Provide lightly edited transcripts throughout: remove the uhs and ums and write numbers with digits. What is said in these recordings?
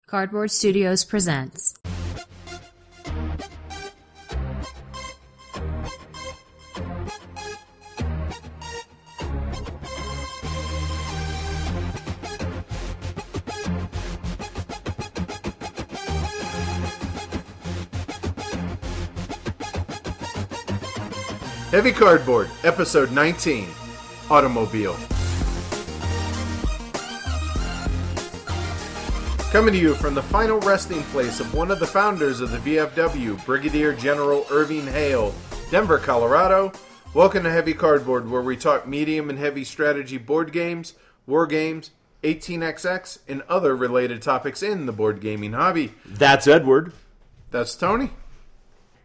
Cardboard Studios presents. Heavy Cardboard, Episode 19, Automobile. Coming to you from the final resting place of one of the founders of the VFW, Brigadier General Irving Hale, Denver, Colorado. Welcome to Heavy Cardboard, where we talk medium and heavy strategy board games, war games, 18xx, and other related topics in the board gaming hobby. That's Edward. That's Tony.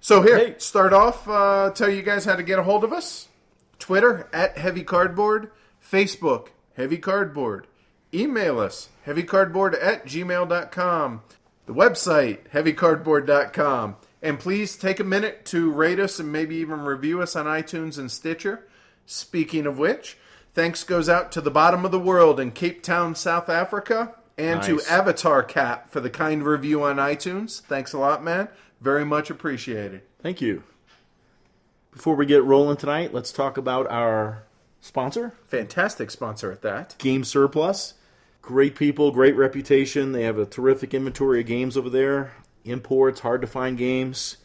So here, Hey. Start off, tell you guys how to get a hold of us. Twitter, @HeavyCardboard. Facebook, Heavy Cardboard. Email us, heavycardboard@gmail.com. The website, heavycardboard.com. And please take a minute to rate us and maybe even review us on iTunes and Stitcher. Speaking of which, thanks goes out to the bottom of the world in Cape Town, South Africa, and to Nice. Avatar Cat for the kind review on iTunes. Thanks a lot, man. Very much appreciated. Thank you. Before we get rolling tonight, let's talk about our sponsor, Fantastic sponsor at that. Game Surplus. Great people, great reputation. They have a terrific inventory of games over there. Imports, hard to find games.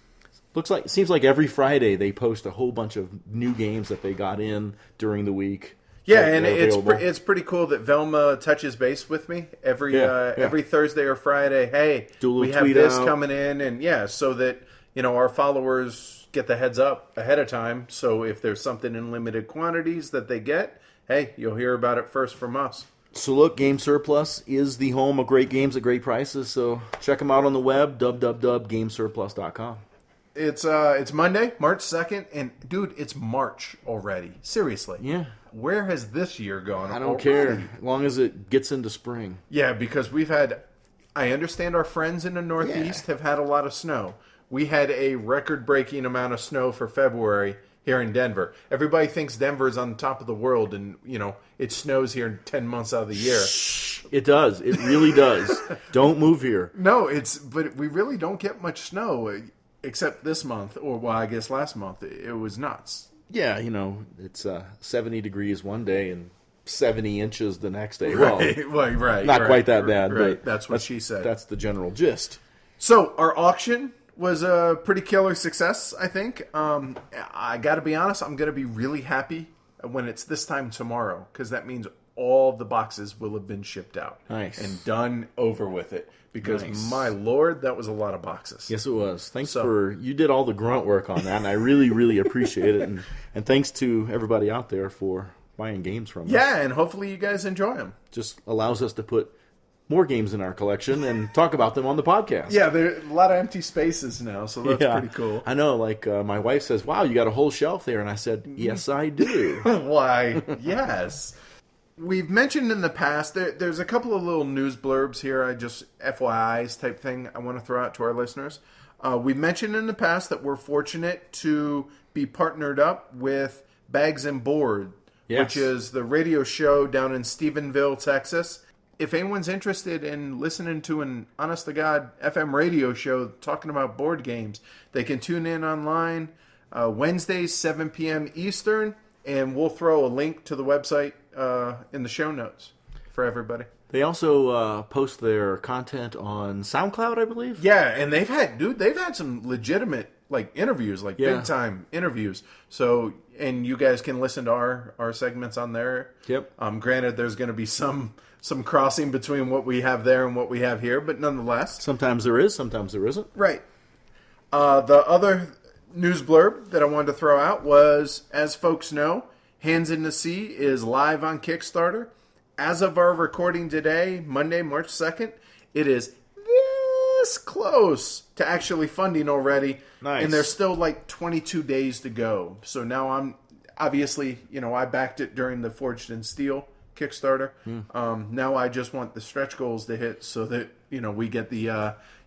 Seems like every Friday they post a whole bunch of new games that they got in during the week. Yeah, that and are available. it's pretty cool that Velma touches base with me every Yeah. every Thursday or Friday. Hey, Do a little we have tweet this out. coming in, and so that our followers get the heads up ahead of time. So if there's something in limited quantities that they get, hey, you'll hear about it first from us. So look, Game Surplus is the home of great games at great prices. So check them out on the web, www.gamesurplus.com. It's Monday, March 2nd, and dude, it's March already. Seriously. Yeah. Where has this year gone? I don't already? care, as long as it gets into spring. Yeah, because I understand our friends in the Northeast have had a lot of snow. We had a record-breaking amount of snow for February here in Denver. Everybody thinks Denver's on top of the world, and, it snows here 10 months out of the year. It does. It really does. Don't move here. No, but we really don't get much snow, except this month, or, well, I guess last month. It was nuts. Yeah, it's 70 degrees one day and 70 inches the next day. Right, Well, right. not quite that bad, right. but That's what she said. That's the general gist. So, our auction was a pretty killer success, I think. I got to be honest, I'm going to be really happy when it's this time tomorrow, because that means all the boxes will have been shipped out. Nice. And done over with it, because Nice. my lord, that was a lot of boxes. Yes, it was. Thanks you did all the grunt work on that, and I really, really appreciate it. And thanks to everybody out there for buying games from us. Yeah, and hopefully you guys enjoy them. Just allows us to put more games in our collection and talk about them on the podcast. Yeah, there are a lot of empty spaces now, so that's pretty cool. I know, my wife says, wow, you got a whole shelf there. And I said, yes, I do. Why, yes. We've mentioned in the past, there's a couple of little news blurbs here, I just FYIs type thing I want to throw out to our listeners. We've mentioned in the past that we're fortunate to be partnered up with Bags and Board, Yes. which is the radio show down in Stephenville, Texas. If anyone's interested in listening to an honest-to-God FM radio show talking about board games, they can tune in online Wednesdays, 7 p.m. Eastern, and we'll throw a link to the website in the show notes for everybody. They also post their content on SoundCloud, I believe. Yeah, and they've had some legitimate interviews, big-time interviews. So, and you guys can listen to our segments on there. Yep. Granted, there's going to be some crossing between what we have there and what we have here, but nonetheless. Sometimes there is, sometimes there isn't. Right. The other news blurb that I wanted to throw out was, as folks know, Hands in the Sea is live on Kickstarter. As of our recording today, Monday, March 2nd, it is this close to actually funding already. Nice. And there's still 22 days to go. So now I'm, obviously, I backed it during the Forged in Steel Kickstarter. Now I just want the stretch goals to hit so that, we get the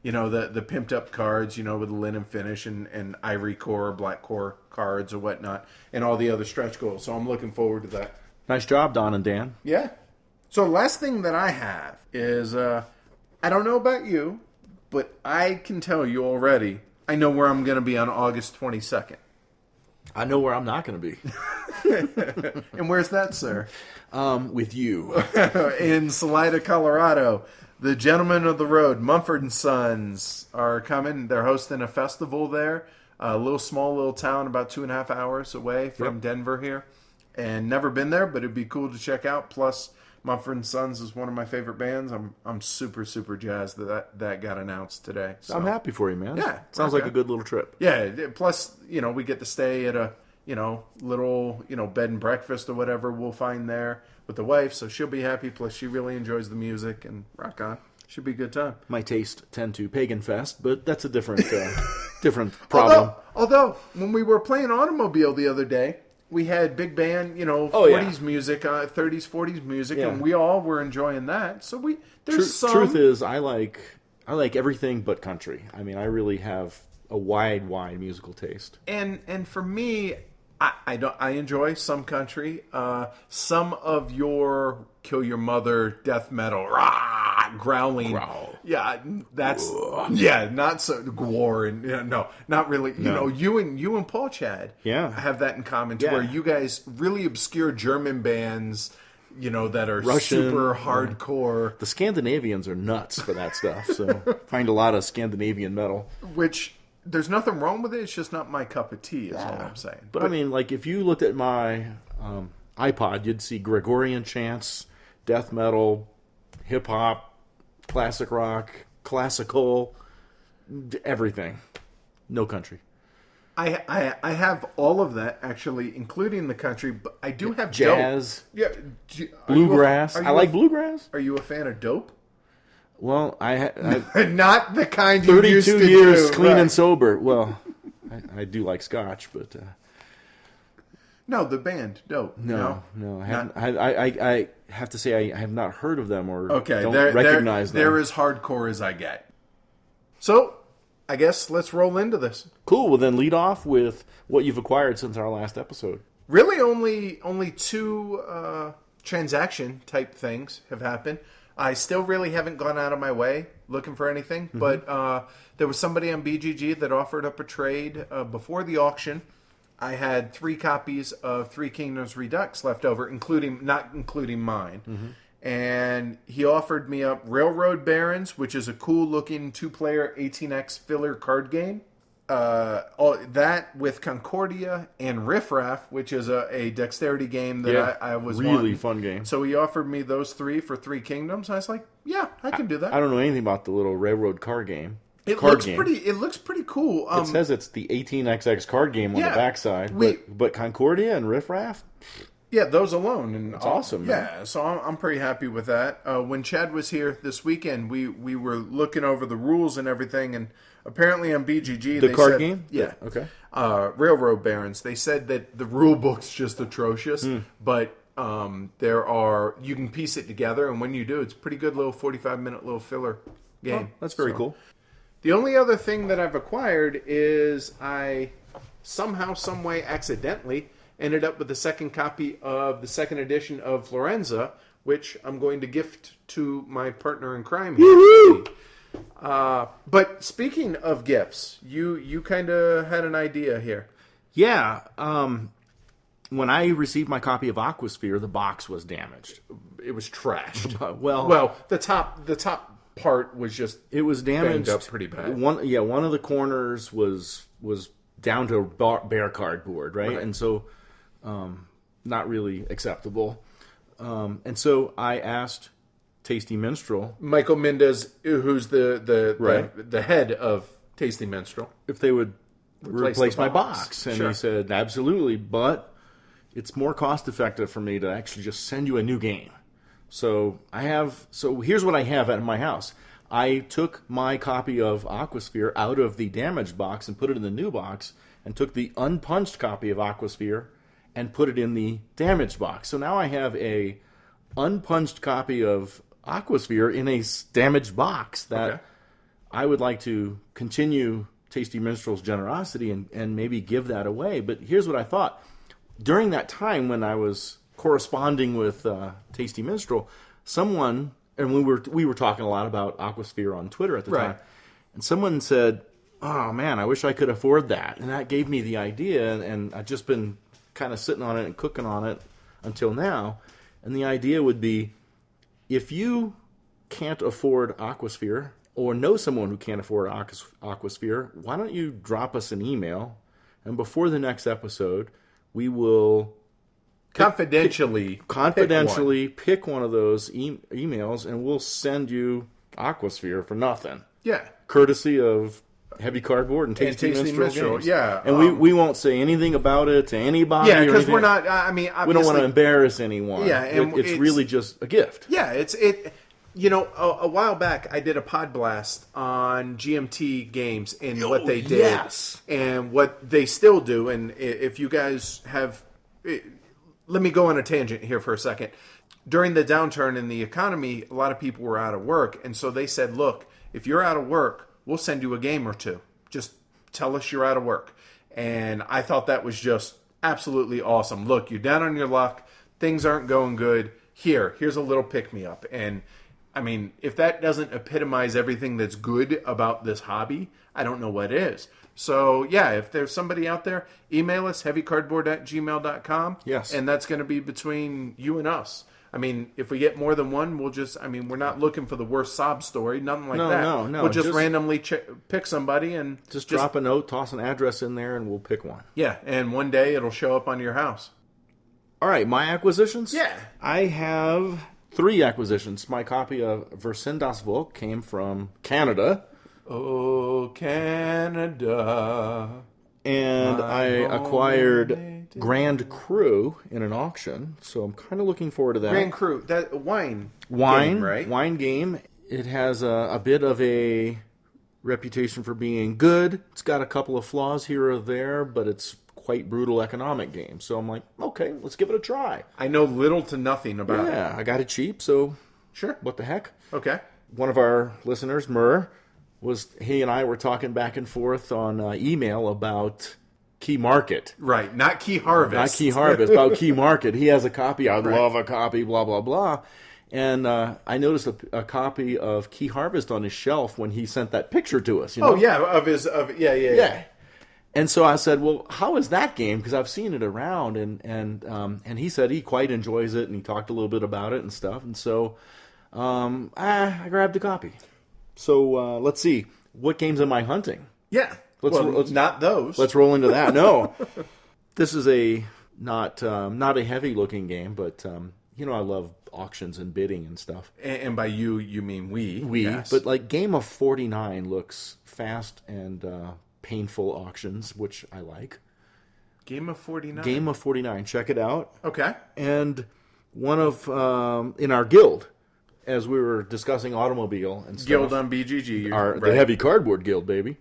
pimped up cards, with the linen finish and ivory core, black core cards or whatnot, and all the other stretch goals. So I'm looking forward to that. Nice job, Don and Dan. Yeah. So the last thing that I have is I don't know about you, but I can tell you already, I know where I'm going to be on August 22nd. I know where I'm not going to be. And where's that, sir? With you. In Salida, Colorado. The Gentlemen of the Road, Mumford & Sons, are coming. They're hosting a festival there. A small little town about 2.5 hours away from Denver here. And never been there, but it'd be cool to check out. Plus, Mumford & Sons is one of my favorite bands. I'm super, super jazzed that got announced today. So. I'm happy for you, man. Yeah. Sounds like a good little trip. Yeah. Plus, we get to stay at a, little, bed and breakfast or whatever we'll find there with the wife. So she'll be happy. Plus, she really enjoys the music and rock on. Should be a good time. My taste tend to pagan fest, but that's a different problem. Although, when we were playing Automobile the other day, we had big band, 40s music, 30s, 40s music, and we all were enjoying that. So Truth is, I like everything but country. I mean, I really have a wide musical taste. And for me, I enjoy some country. Some of your Kill Your Mother death metal, growling. Growl. Yeah, that's not so gore and no, not really. No. You and Paul Chad have that in common too, where you guys really obscure German bands, that are Russian, super hardcore. The Scandinavians are nuts for that stuff. So find a lot of Scandinavian metal, Which there's nothing wrong with it. It's just not my cup of tea, is all I'm saying. But I mean, like if you looked at my iPod, you'd see Gregorian chants, death metal, hip hop, classic rock, classical, everything. No country. I have all of that, actually, including the country, but I do have jazz, dope. Yeah, bluegrass. I like bluegrass. Are you a fan of dope? Well, I not the kind you used to 32 years do, clean right. and sober. Well, I do like scotch, but no, the band dope. no, I haven't. I have to say I have not heard of them or don't they're recognize them. They're as hardcore as I get. So, I guess let's roll into this. Cool. Well, then lead off with what you've acquired since our last episode. Really, only two transaction type things have happened. I still really haven't gone out of my way looking for anything, but there was somebody on BGG that offered up a trade before the auction. I had 3 copies of Three Kingdoms Redux left over, not including mine. And he offered me up Railroad Barons, which is a cool-looking 2-player 18x filler card game. That with Concordia and Riff Raff, which is a dexterity game that I was really wanting. fun game. So he offered me those 3 for Three Kingdoms. I was like, yeah, I can do that. I don't know anything about the little railroad car game. It looks pretty cool. It says it's the 18XX card game on the backside, but Concordia and Riff Raff? Yeah, those alone. And it's awesome, man. Yeah, so I'm pretty happy with that. When Chad was here this weekend, we were looking over the rules and everything, and apparently on BGG... The card game? Yeah. Okay. Railroad Barons, they said that the rule book's just atrocious, but you can piece it together, and when you do, it's a pretty good little 45-minute little filler game. Oh, that's very cool. The only other thing that I've acquired is I somehow, someway, accidentally ended up with the second copy of the second edition of Florenza, which I'm going to gift to my partner in crime here. But speaking of gifts, you kind of had an idea here. Yeah. When I received my copy of Aquasphere, the box was damaged. It was trashed. well, the top part was just damaged up pretty bad. One of the corners was down to bare cardboard, right? And so not really acceptable. And so I asked Tasty Minstrel, Michael Mendez, who's the head of Tasty Minstrel, if they would replace my box. And he said, absolutely, but it's more cost effective for me to actually just send you a new game. So here's what I have at my house. I took my copy of Aquasphere out of the damaged box and put it in the new box, and took the unpunched copy of Aquasphere and put it in the damaged box. So now I have a unpunched copy of Aquasphere in a damaged box that I would like to continue Tasty Minstrel's generosity and maybe give that away. But here's what I thought. During that time when I was corresponding with Tasty Minstrel, someone and we were talking a lot about Aquasphere on Twitter at the Right. time, and someone said, "Oh man, I wish I could afford that," and that gave me the idea, and I've just been kind of sitting on it and cooking on it until now. And the idea would be, if you can't afford Aquasphere or know someone who can't afford Aquasphere, why don't you drop us an email, and before the next episode, we will confidentially pick one of those emails, and we'll send you Aquasphere for nothing. Yeah. Courtesy of Heavy Cardboard and Tasty Minstrel Games. Yeah. And we won't say anything about it to anybody. Yeah, because or we're not, I mean, obviously, we don't want to embarrass anyone. Yeah, and it's really just a gift. Yeah, you know, a while back I did a pod blast on GMT games and what they did. Yes. And what they still do. And if you guys have... Let me go on a tangent here for a second. During the downturn in the economy, a lot of people were out of work. And so they said, look, if you're out of work, we'll send you a game or two. Just tell us you're out of work. And I thought that was just absolutely awesome. Look, you're down on your luck. Things aren't going good. Here's a little pick-me-up. And, I mean, if that doesn't epitomize everything that's good about this hobby, I don't know what is. So, yeah, if there's somebody out there, email us, heavycardboard@gmail.com. Yes. And that's going to be between you and us. I mean, if we get more than one, we're not looking for the worst sob story, nothing like that. No. We'll just randomly pick somebody and... Just drop a note, toss an address in there, and we'll pick one. Yeah, and one day it'll show up on your house. All right, my acquisitions? Yeah. I have 3 acquisitions. My copy of Versendas Volk came from Canada. Oh, Canada. And I acquired Grand Cru in an auction, so I'm kind of looking forward to that. Grand Cru, that wine game, right? Wine game. It has a bit of a reputation for being good. It's got a couple of flaws here or there, but it's quite brutal economic game. So I'm like, okay, let's give it a try. I know little to nothing about it. Yeah, I got it cheap, so Sure. what the heck? Okay. One of our listeners, Murr, he and I were talking back and forth on email about Key Market. Right, not Key Harvest. Not Key Harvest, about Key Market. He has a copy. I'd love a copy, blah, blah, blah. And I noticed a copy of Key Harvest on his shelf when he sent that picture to us. You know? Oh, yeah, yeah. And so I said, well, how is that game? Because I've seen it around. And he said he quite enjoys it, and he talked a little bit about it and stuff. And so I grabbed a copy. So let's see. What games am I hunting? Yeah. Let's not those. Let's roll into that. No. This is not a heavy-looking game, but, I love auctions and bidding and stuff. And by you mean we. Yes. But like Game of 49 looks fast and painful auctions, which I like. Game of 49? Game of 49. Check it out. Okay. And one of, in our guild, as we were discussing automobile and stuff. Guild on BGG. The Heavy Cardboard Guild, baby.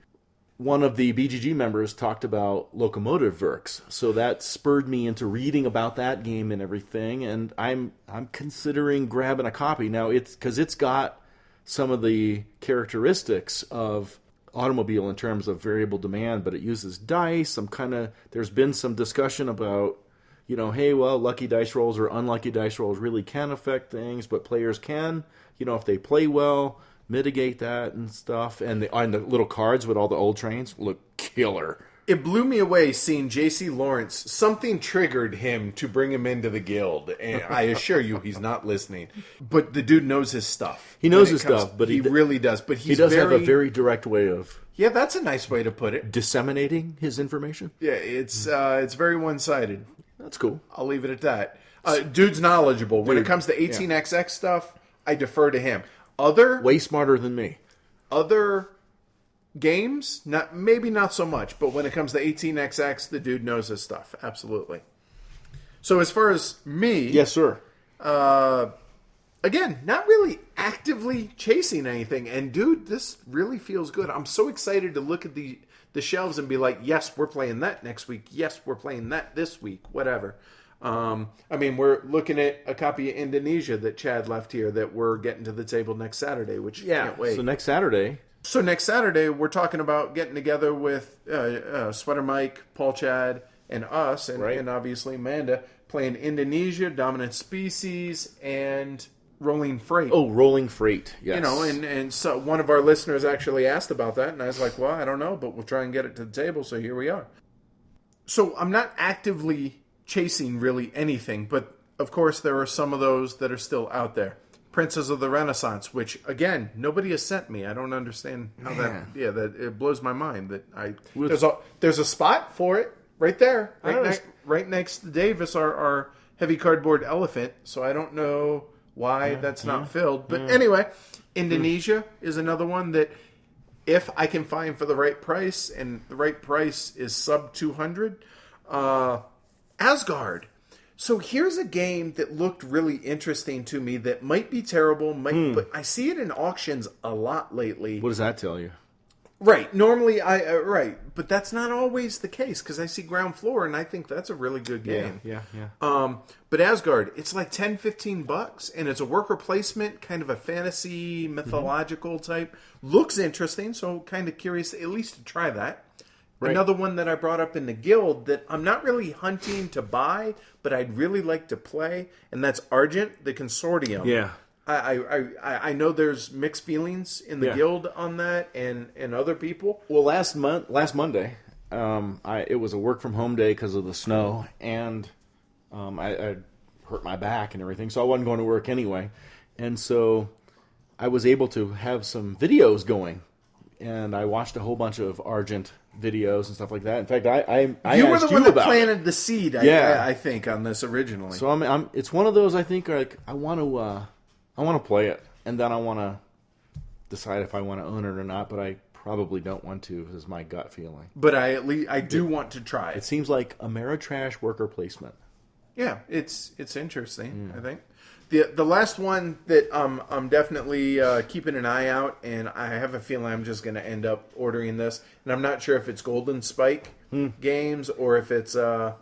One of the BGG members talked about Locomotive Works, so that spurred me into reading about that game and everything, and I'm considering grabbing a copy. Now, it's got some of the characteristics of automobile in terms of variable demand, but it uses dice. There's been some discussion about, hey, well, lucky dice rolls or unlucky dice rolls really can affect things, but players can, if they play well, mitigate that and stuff. And the little cards with all the old trains look killer. It blew me away seeing J.C. Lawrence. Something triggered him to bring him into the guild, and I assure you he's not listening. But the dude knows his stuff. He knows his stuff, but he really does. But he does have a very direct way of... Yeah, that's a nice way to put it. Disseminating his information? Yeah, it's very one-sided. That's cool. I'll leave it at that. Dude's knowledgeable. When it comes to 18XX stuff, I defer to him. Way smarter than me. Other games, maybe not so much, but when it comes to 18XX, the dude knows his stuff. Absolutely. So as far as me... Yes, sir. Again, not really actively chasing anything. And dude, this really feels good. I'm so excited to look at the shelves and be like, yes, we're playing that next week. Yes, we're playing that this week. Whatever. We're looking at a copy of Indonesia that Chad left here that we're getting to the table next Saturday, which can't wait. So next Saturday, we're talking about getting together with Sweater Mike, Paul Chad, and us, and obviously Amanda, playing Indonesia, Dominant Species, and rolling freight. Oh, rolling freight. Yes. You know, and so one of our listeners actually asked about that, and I was like, well, I don't know, but we'll try and get it to the table, so here we are. So I'm not actively chasing really anything, but of course there are some of those that are still out there. Princes of the Renaissance, which, again, nobody has sent me. I don't understand how that it blows my mind that there's a spot for it right there, right next to Davis, our heavy cardboard elephant, so I don't know why that's not filled. But anyway, Indonesia is another one that if I can find for the right price, and the right price is sub 200, Asgard. So here's a game that looked really interesting to me that might be terrible, but I see it in auctions a lot lately. What does that tell you? Right. Normally, but that's not always the case because I see Ground Floor and I think that's a really good game. Yeah. But Asgard, it's like $10-15, and it's a worker placement, kind of a fantasy mythological type. Looks interesting, so kind of curious at least to try that. Right. Another one that I brought up in the guild that I'm not really hunting to buy, but I'd really like to play, and that's Argent, the Consortium. Yeah. I know there's mixed feelings in the guild on that and other people. Well, last Monday, it was a work from home day because of the snow, and I hurt my back and everything, so I wasn't going to work anyway. And so I was able to have some videos going, and I watched a whole bunch of Argent videos and stuff like that. In fact, I you were the one that planted it. the seed, I think, on this originally. So it's one of those, I think, like I want to play it, and then I want to decide if I want to own it or not, but I probably don't want to, is my gut feeling. But I do want to try it. It seems like Ameritrash worker placement. Yeah, it's interesting, I think. The last one that I'm definitely keeping an eye out, and I have a feeling I'm just going to end up ordering this, and I'm not sure if it's Golden Spike Games or if it's All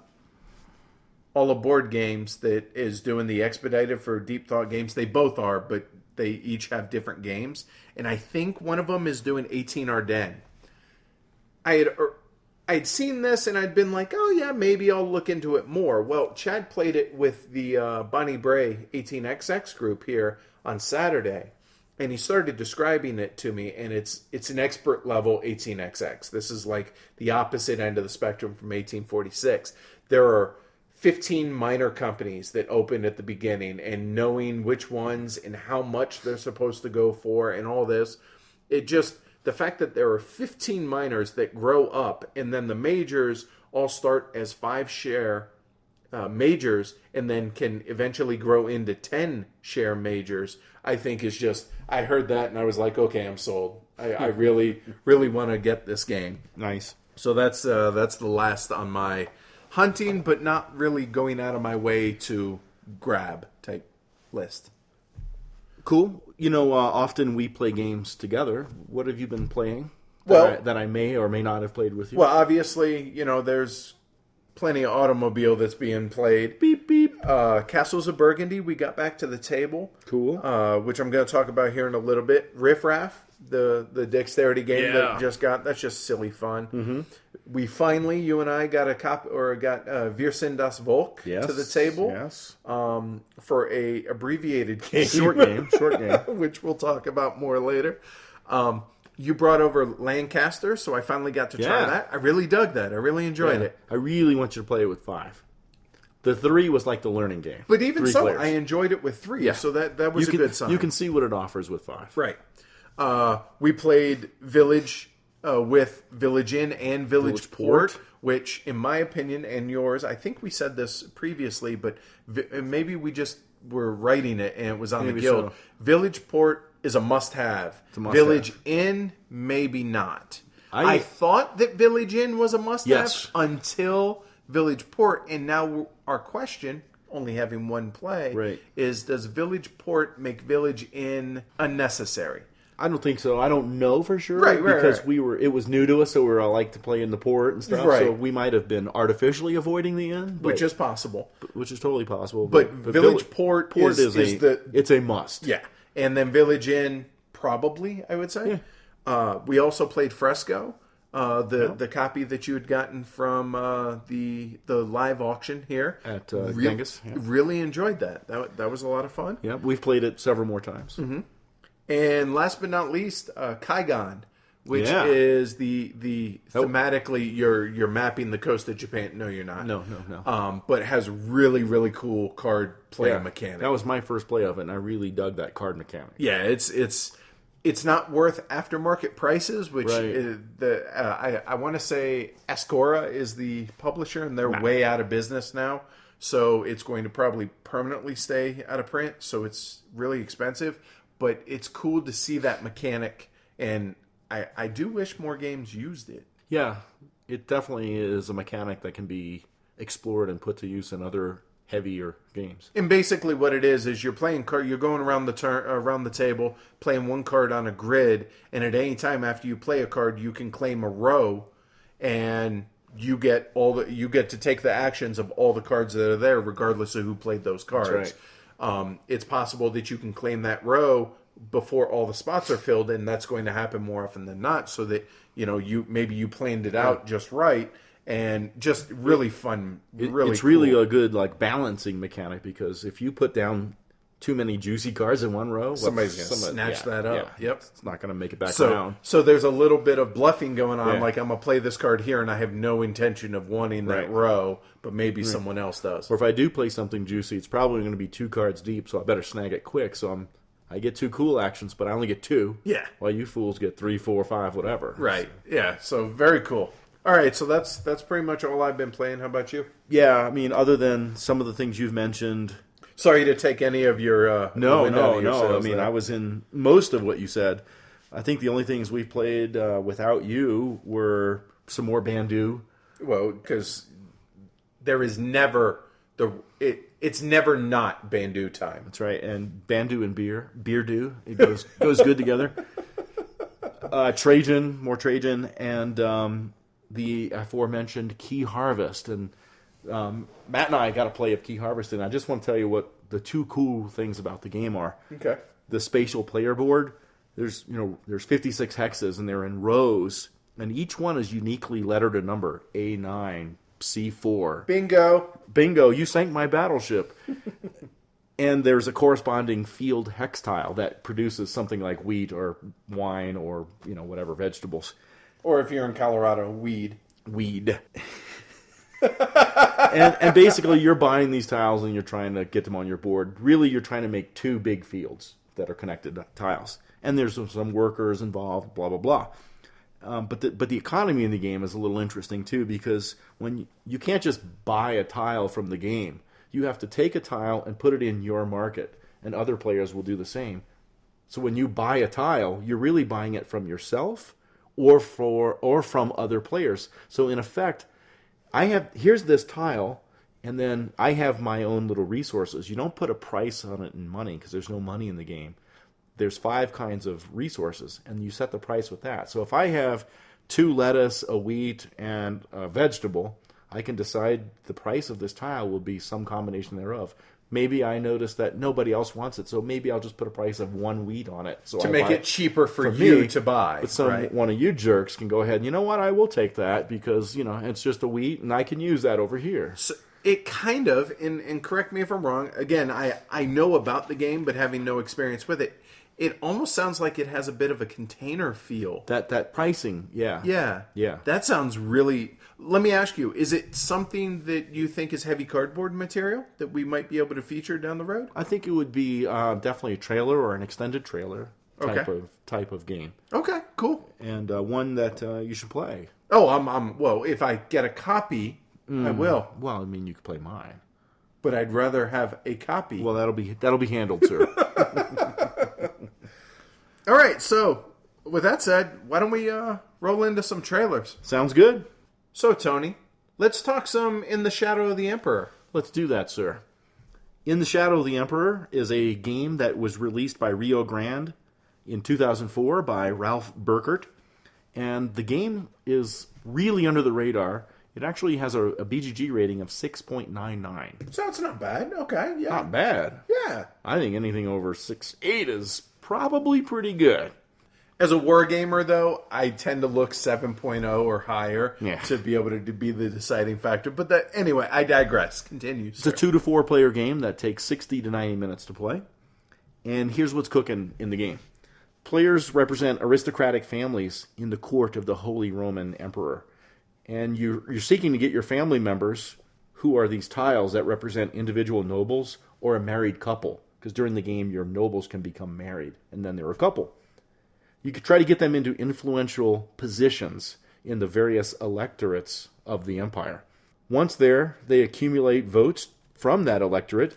Aboard Games that is doing the expedited for Deep Thought Games. They both are, but they each have different games, and I think one of them is doing 18 Ardennes. I'd seen this and I'd been like, oh yeah, maybe I'll look into it more. Well, Chad played it with the Bonnie Bray 18XX group here on Saturday, and he started describing it to me, and it's an expert level 18XX. This is like the opposite end of the spectrum from 1846. There are 15 minor companies that open at the beginning, and knowing which ones and how much they're supposed to go for and all this, the fact that there are 15 minors that grow up, and then the majors all start as 5-share majors, and then can eventually grow into 10-share majors, I think is just... I heard that, and I was like, okay, I'm sold. I really, really want to get this game. Nice. So that's the last on my hunting, but not really going out of my way to grab type list. Cool. You know, often we play games together. What have you been playing that I may or may not have played with you? Well, obviously, you know, there's plenty of automobile that's being played. Beep, beep. Castles of Burgundy, we got back to the table. Cool. Which I'm going to talk about here in a little bit. Riff Raff, the dexterity game that just got, that's just silly fun. Mm-hmm. We finally, you and I, got Wir sind das Volk to the table. Yes. For a abbreviated game. Short game. Which we'll talk about more later. You brought over Lancaster, so I finally got to try that. I really dug that. I really enjoyed it. I really want you to play it with 5. The 3 was like the learning game. But even 3 so, players. I enjoyed it with 3, so that was a good sign. You can see what it offers with 5. Right. We played Village with Village Inn and Village Port, which, in my opinion and yours, I think we said this previously, but maybe we just were writing it and it was on the guild. So. Village Port is a must-have. Village Inn, maybe not. I thought that Village Inn was a must-have until Village Port, and now our question, only having one play, is does Village Port make Village Inn unnecessary? I don't think so. I don't know for sure because it was new to us, so we were all like to play in the port and stuff. So we might have been artificially avoiding the inn, which is possible. Which is totally possible. But Village Port is it's a must. Yeah, and then Village Inn probably, I would say. Yeah. We also played Fresco, the copy that you had gotten from the live auction here at Genghis. Yeah. Really enjoyed that. That was a lot of fun. Yeah, we've played it several more times. Mm-hmm. And last but not least, Kaigon, which is the thematically you're mapping the coast of Japan. No, you're not. No. But it has really, really cool card play mechanic. That was my first play of it, and I really dug that card mechanic. Yeah, it's not worth aftermarket prices, which I want to say Ascora is the publisher, and they're way out of business now. So it's going to probably permanently stay out of print. So it's really expensive, but it's cool to see that mechanic, and I do wish more games used it. Yeah, it definitely is a mechanic that can be explored and put to use in other heavier games. And basically what it is you're playing card, you're going around the table playing one card on a grid, and at any time after you play a card you can claim a row, and you get to take the actions of all the cards that are there regardless of who played those cards. That's right. It's possible that you can claim that row before all the spots are filled, and that's going to happen more often than not, so that you planned it out just right. And just really fun, it's cool. Really a good balancing mechanic, because if you put down too many juicy cards in one row, somebody's going to snatch that up. Yeah. Yep, it's not going to make it back around. So there's a little bit of bluffing going on. Like, I'm going to play this card here, and I have no intention of wanting that row, but maybe someone else does. Or if I do play something juicy, it's probably going to be 2 cards deep, so I better snag it quick. So I get 2 cool actions, but I only get 2. Yeah. While you fools get 3, 4, 5, whatever. Right. Yeah. So very cool. All right, so that's pretty much all I've been playing. How about you? Yeah, I mean, other than some of the things you've mentioned. Sorry to take any of your No. I mean, I was in most of what you said. I think the only things we've played without you were some more Bandu. Well, because there is never it's never not Bandu time. That's right, and Bandu and beer do. It goes good together. More Trajan, and the aforementioned Key Harvest, and Matt and I got a play of Key Harvest, and I just want to tell you what the 2 cool things about the game are. Okay. The spatial player board. There's 56 hexes, and they're in rows, and each one is uniquely lettered a number: A9, C4. Bingo! You sank my battleship. And there's a corresponding field hex tile that produces something like wheat or wine or whatever vegetables. Or if you're in Colorado, weed. and basically you're buying these tiles and you're trying to get them on your board. Really, you're trying to make 2 big fields that are connected tiles. And there's some workers involved, blah, blah, blah. But the economy in the game is a little interesting too, because when you can't just buy a tile from the game. You have to take a tile and put it in your market, and other players will do the same. So when you buy a tile, you're really buying it from yourself or from other players. So in effect, here's this tile, and then I have my own little resources. You don't put a price on it in money, because there's no money in the game. There's 5 kinds of resources, and you set the price with that. So if I have 2 lettuce, a wheat, and a vegetable, I can decide the price of this tile will be some combination thereof. Maybe I notice that nobody else wants it, so maybe I'll just put a price of 1 wheat on it. So to make it cheaper for you to buy. But one of you jerks can go ahead and, you know what, I will take that because, it's just a wheat, and I can use that over here. So it kind of, and correct me if I'm wrong, again, I know about the game, but having no experience with it, it almost sounds like it has a bit of a container feel. That pricing, yeah. Yeah. That sounds really... Let me ask you, is it something that you think is heavy cardboard material that we might be able to feature down the road? I think it would be definitely a trailer or an extended trailer type of game. Okay, cool. And one that you should play. Oh, well, if I get a copy, I will. Well, I mean, you could play mine. But I'd rather have a copy. Well, that'll be handled, sir. All right, so with that said, why don't we roll into some trailers? Sounds good. So, Tony, let's talk some In the Shadow of the Emperor. Let's do that, sir. In the Shadow of the Emperor is a game that was released by Rio Grande in 2004 by Ralph Burkert. And the game is really under the radar. It actually has a BGG rating of 6.99. So it's not bad. Okay, yeah. Not bad. Yeah. I think anything over 6.8 is probably pretty good. As a wargamer, though, I tend to look 7.0 or higher Yeah. to be able to be the deciding factor. But anyway, I digress. Continue, It's a 2 to 4 player game that takes 60 to 90 minutes to play. And here's what's cooking in the game. Players represent aristocratic families in the court of the Holy Roman Emperor. And you're seeking to get your family members, who are these tiles that represent individual nobles or a married couple. Because during the game, your nobles can become married, and then they're a couple. You could try to get them into influential positions in the various electorates of the empire. Once there, they accumulate votes from that electorate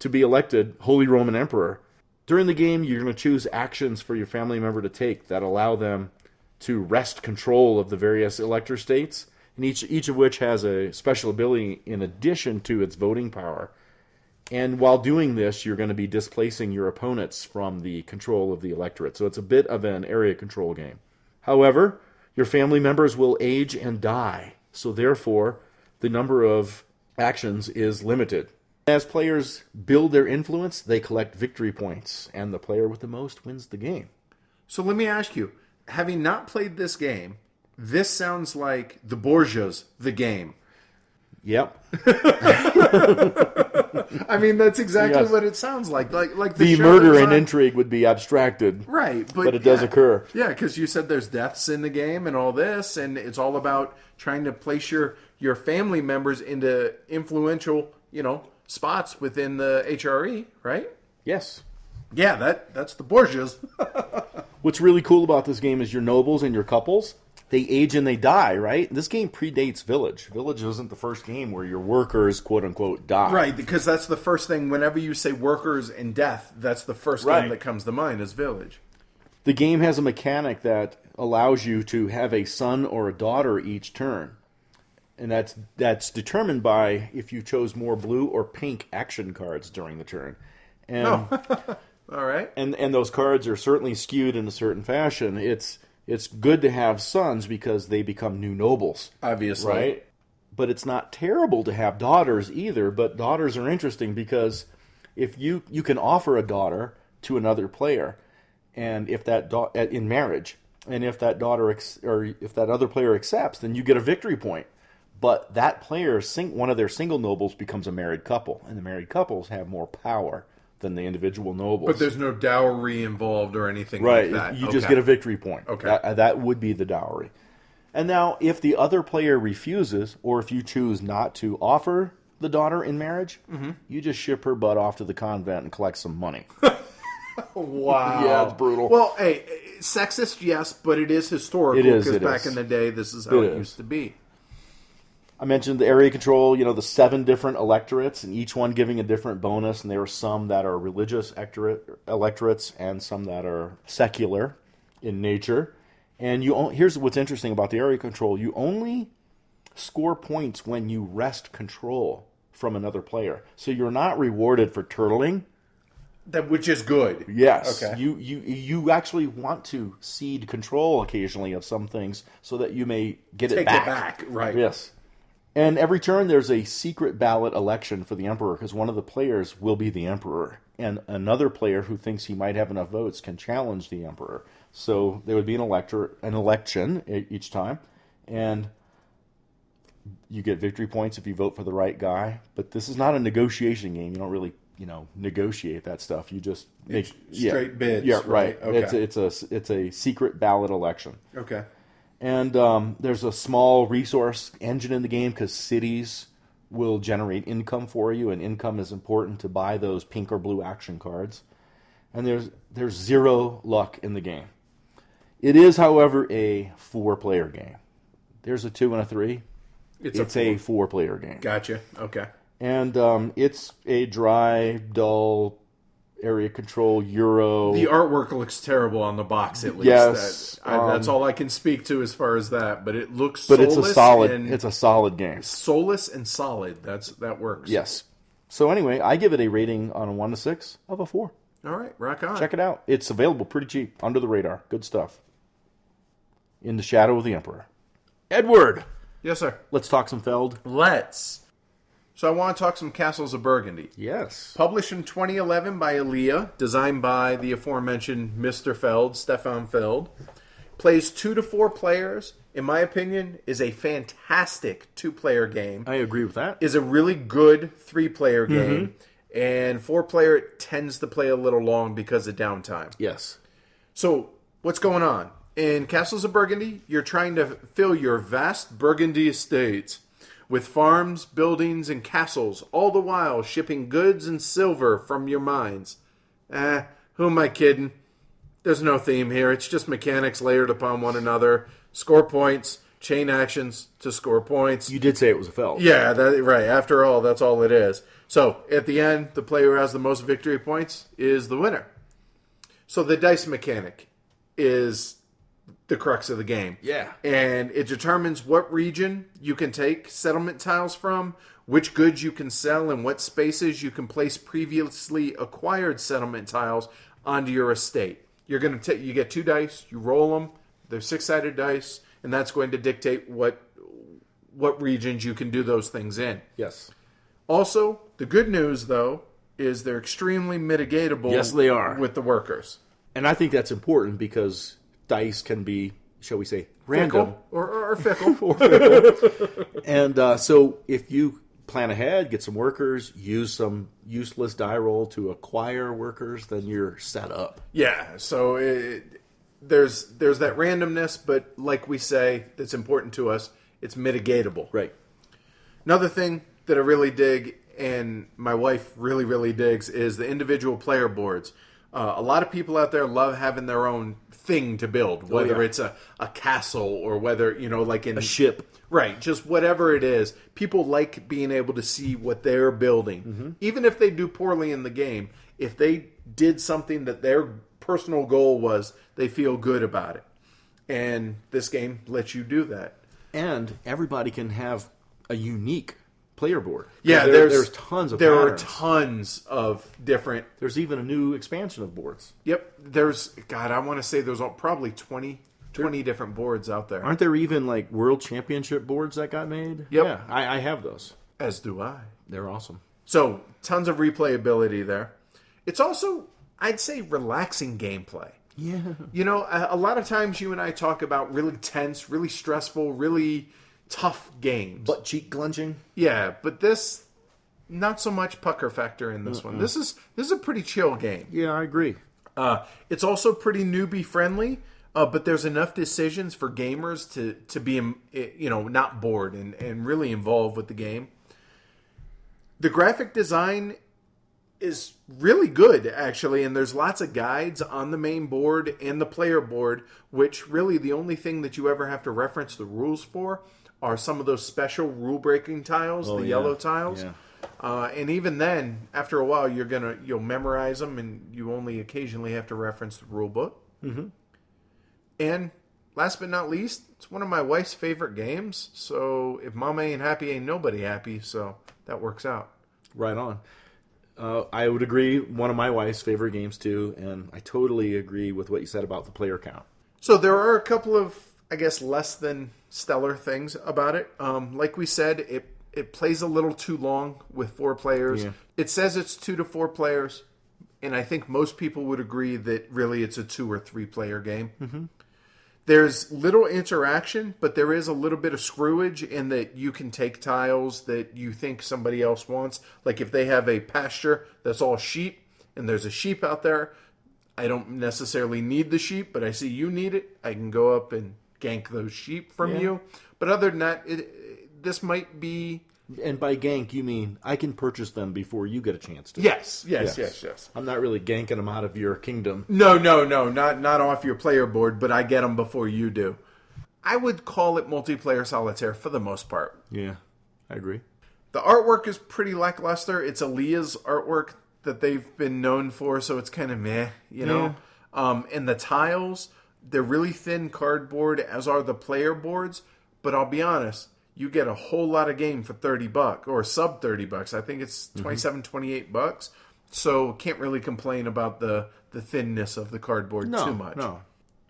to be elected Holy Roman Emperor. During the game, you're going to choose actions for your family member to take that allow them to wrest control of the various elector states, and each of which has a special ability in addition to its voting power. And while doing this, you're going to be displacing your opponents from the control of the electorate. So it's a bit of an area control game. However, your family members will age and die. So therefore, the number of actions is limited. As players build their influence, they collect victory points. And the player with the most wins the game. So let me ask you, having not played this game, this sounds like the Borgias, the game. Yep. I mean, that's exactly Yes. what it sounds like. Like The show murder that's and on- intrigue would be abstracted. Right, But it does occur. Yeah, because you said there's deaths in the game and all this, and it's all about trying to place your family members into influential, spots within the HRE, right? Yes. Yeah, that's the Borgias. What's really cool about this game is your nobles and your couples, they age and they die, right? This game predates Village. Village wasn't the first game where your workers, quote-unquote, die. Right, because that's the first thing. Whenever you say workers and death, that's the first Right. game that comes to mind is Village. The game has a mechanic that allows you to have a son or a daughter each turn. And that's determined by if you chose more blue or pink action cards during the turn. And All right. and those cards are certainly skewed in a certain fashion. It's good to have sons because they become new nobles. Obviously. Right? But it's not terrible to have daughters either. But daughters are interesting because if you can offer a daughter to another player, and if that in marriage, and if that daughter if that other player accepts, then you get a victory point. But that player, one of their single nobles becomes a married couple, and the married couples have more power than the individual nobles. But there's no dowry involved or anything right. like that. You just Okay. get a victory point. Okay. That would be the dowry. And now, if the other player refuses, or if you choose not to offer the daughter in marriage, you just ship her butt off to the convent and collect some money. Wow. Yeah, it's brutal. Well, hey, sexist, yes, but it is historical. It is, because it back is. in the day, this is how It it is. used to be. I mentioned the area control, the 7 different electorates, and each one giving a different bonus, and there are some that are religious electorates and some that are secular in nature. And here's what's interesting about the area control. You only score points when you wrest control from another player. So you're not rewarded for turtling. Which is good. Yes. Okay. You actually want to cede control occasionally of some things so that you may get Take it back. it back, right. Yes. And every turn there's a secret ballot election for the emperor because one of the players will be the emperor. And another player who thinks he might have enough votes can challenge the emperor. So there would be an election each time. And you get victory points if you vote for the right guy. But this is not a negotiation game. You don't really, negotiate that stuff. You just make Straight bids, Yeah, right. right. Okay. It's a secret ballot election. Okay. And there's a small resource engine in the game because cities will generate income for you, and income is important to buy those pink or blue action cards. And there's 0 luck in the game. It is, however, a 4-player game. There's a 2 and a 3. It's a 4-player game. Gotcha. Okay. And it's a dry, dull, area control Euro. The artwork looks terrible on the box, at least. Yes, That's all I can speak to as far as that. But it looks but soulless it's a solid game. Soulless and solid. That works. Yes. So anyway, I give it a rating on a 1 to 6 of a 4. All right, rock on. Check it out. It's available pretty cheap, under the radar. Good stuff. In the Shadow of the Emperor. Edward, Yes, sir. let's talk some Feld. Let's. So I want to talk some Castles of Burgundy. Yes. Published in 2011 by Aaliyah, designed by the aforementioned Mr. Feld, Stefan Feld. Plays 2 to 4 players. In my opinion, is a fantastic 2-player game. I agree with that. Is a really good 3-player game. And 4-player tends to play a little long because of downtime. Yes. So, what's going on? In Castles of Burgundy, you're trying to fill your vast Burgundy estates with farms, buildings, and castles, all the while shipping goods and silver from your mines. Who am I kidding? There's no theme here. It's just mechanics layered upon one another. Score points, chain actions to score points. You did say it was a Feld. Yeah, right. After all, that's all it is. So, at the end, the player who has the most victory points is the winner. So, the dice mechanic is the crux of the game. Yeah. And it determines what region you can take settlement tiles from, which goods you can sell, and what spaces you can place previously acquired settlement tiles onto your estate. You're going to you get 2 dice, you roll them, they're 6-sided dice, and that's going to dictate what regions you can do those things in. Yes. Also, the good news, though, is they're extremely mitigatable. Yes, they are. With the workers. And I think that's important because dice can be, shall we say, random. Fickle, or fickle. And so if you plan ahead, get some workers, use some useless die roll to acquire workers, then you're set up. Yeah, so there's that randomness, but like we say, that's important to us, it's mitigatable. Right. Another thing that I really dig, and my wife really, really digs, is the individual player boards. A lot of people out there love having their own thing to build, whether it's a castle or whether, like in a ship. Right, just whatever it is. People like being able to see what they're building. Even if they do poorly in the game, if they did something that their personal goal was, they feel good about it. And this game lets you do that. And everybody can have a unique player board. Yeah, there's tons of There patterns. are tons of different... There's even a new expansion of boards. Yep, I want to say there's probably 20 different boards out there. Aren't there even like world championship boards that got made? Yep. Yeah, I have those. As do I. They're awesome. So, tons of replayability there. It's also, I'd say, relaxing gameplay. Yeah. A lot of times you and I talk about really tense, really stressful, really tough games. Butt cheek clenching. Yeah, but this, not so much pucker factor in this one. This is a pretty chill game. Yeah, I agree. It's also pretty newbie friendly, but there's enough decisions for gamers to be, not bored and really involved with the game. The graphic design is really good, actually, and there's lots of guides on the main board and the player board, which really the only thing that you ever have to reference the rules for are some of those special rule-breaking tiles, yellow tiles. Yeah. And even then, after a while, you'll memorize them, and you only occasionally have to reference the rule book. Mm-hmm. And last but not least, it's one of my wife's favorite games. So if Mama ain't happy, ain't nobody happy. So that works out. Right on. I would agree. One of my wife's favorite games too, and I totally agree with what you said about the player count. So there are a couple of, I guess, less than stellar things about it. Like we said, it plays a little too long with 4 players. Yeah. It says it's 2 to 4 players, and I think most people would agree that really it's a 2 or 3 player game. Mm-hmm. There's little interaction, but there is a little bit of screwage in that you can take tiles that you think somebody else wants. Like if they have a pasture that's all sheep, and there's a sheep out there, I don't necessarily need the sheep, but I see you need it. I can go up and gank those sheep from you. But other than that, this might be... And by gank, you mean I can purchase them before you get a chance to. Yes. I'm not really ganking them out of your kingdom. No, not off your player board, but I get them before you do. I would call it multiplayer solitaire for the most part. Yeah, I agree. The artwork is pretty lackluster. It's Aaliyah's artwork that they've been known for, so it's kind of meh, you know? And the tiles, they're really thin cardboard, as are the player boards, but I'll be honest, you get a whole lot of game for $30 or sub $30. I think it's 27, $28. So can't really complain about the thinness of the cardboard too much.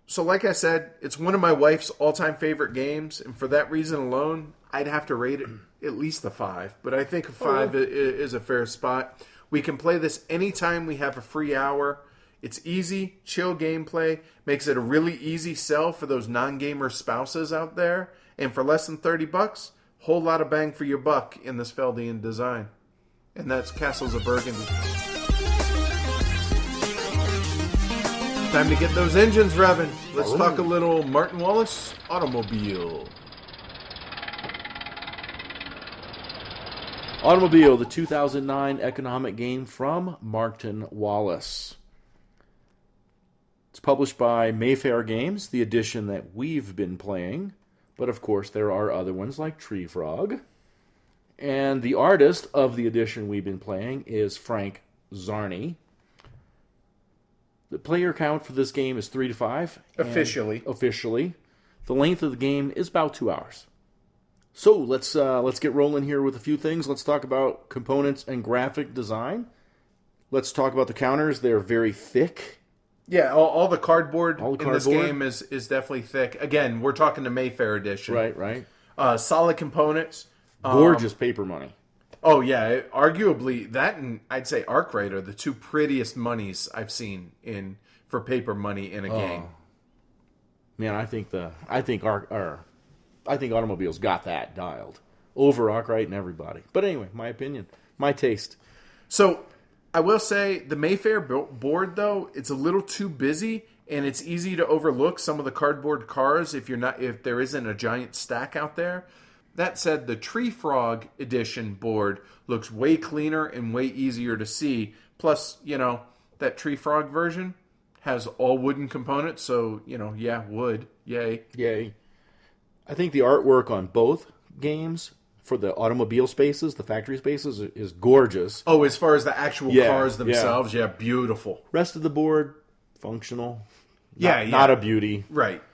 So like I said, it's one of my wife's all-time favorite games, and for that reason alone, I'd have to rate it at least a 5. But I think a 5 is a fair spot. We can play this anytime we have a free hour. It's easy, chill gameplay. Makes it a really easy sell for those non-gamer spouses out there. And for less than $30, whole lot of bang for your buck in this Feldian design. And that's Castles of Burgundy. Time to get those engines revving. Let's talk a little Martin Wallace automobile. Automobile, the 2009 economic game from Martin Wallace. It's published by Mayfair Games, the edition that we've been playing. But of course, there are other ones like Tree Frog. And the artist of the edition we've been playing is Frank Zarni. The player count for this game is 3 to 5. Officially. The length of the game is about 2 hours. So let's get rolling here with a few things. Let's talk about components and graphic design. Let's talk about the counters. They're very thick. Yeah, all the cardboard in this game is definitely thick. Again, we're talking the Mayfair edition. Right. Solid components. Gorgeous paper money. Oh, yeah. Arguably, that and I'd say Arkwright are the two prettiest monies I've seen for paper money in a game. Man, I think Automobile's got that dialed over Arkwright and everybody. But anyway, my opinion, my taste. So I will say the Mayfair board, though, it's a little too busy, and it's easy to overlook some of the cardboard cars if there isn't a giant stack out there. That said, the Tree Frog edition board looks way cleaner and way easier to see. Plus, that Tree Frog version has all wooden components, so, wood. Yay. I think the artwork on both games for the automobile spaces, the factory spaces, is gorgeous. Oh, as far as the actual cars themselves, beautiful. Rest of the board, functional. Not a beauty. Right.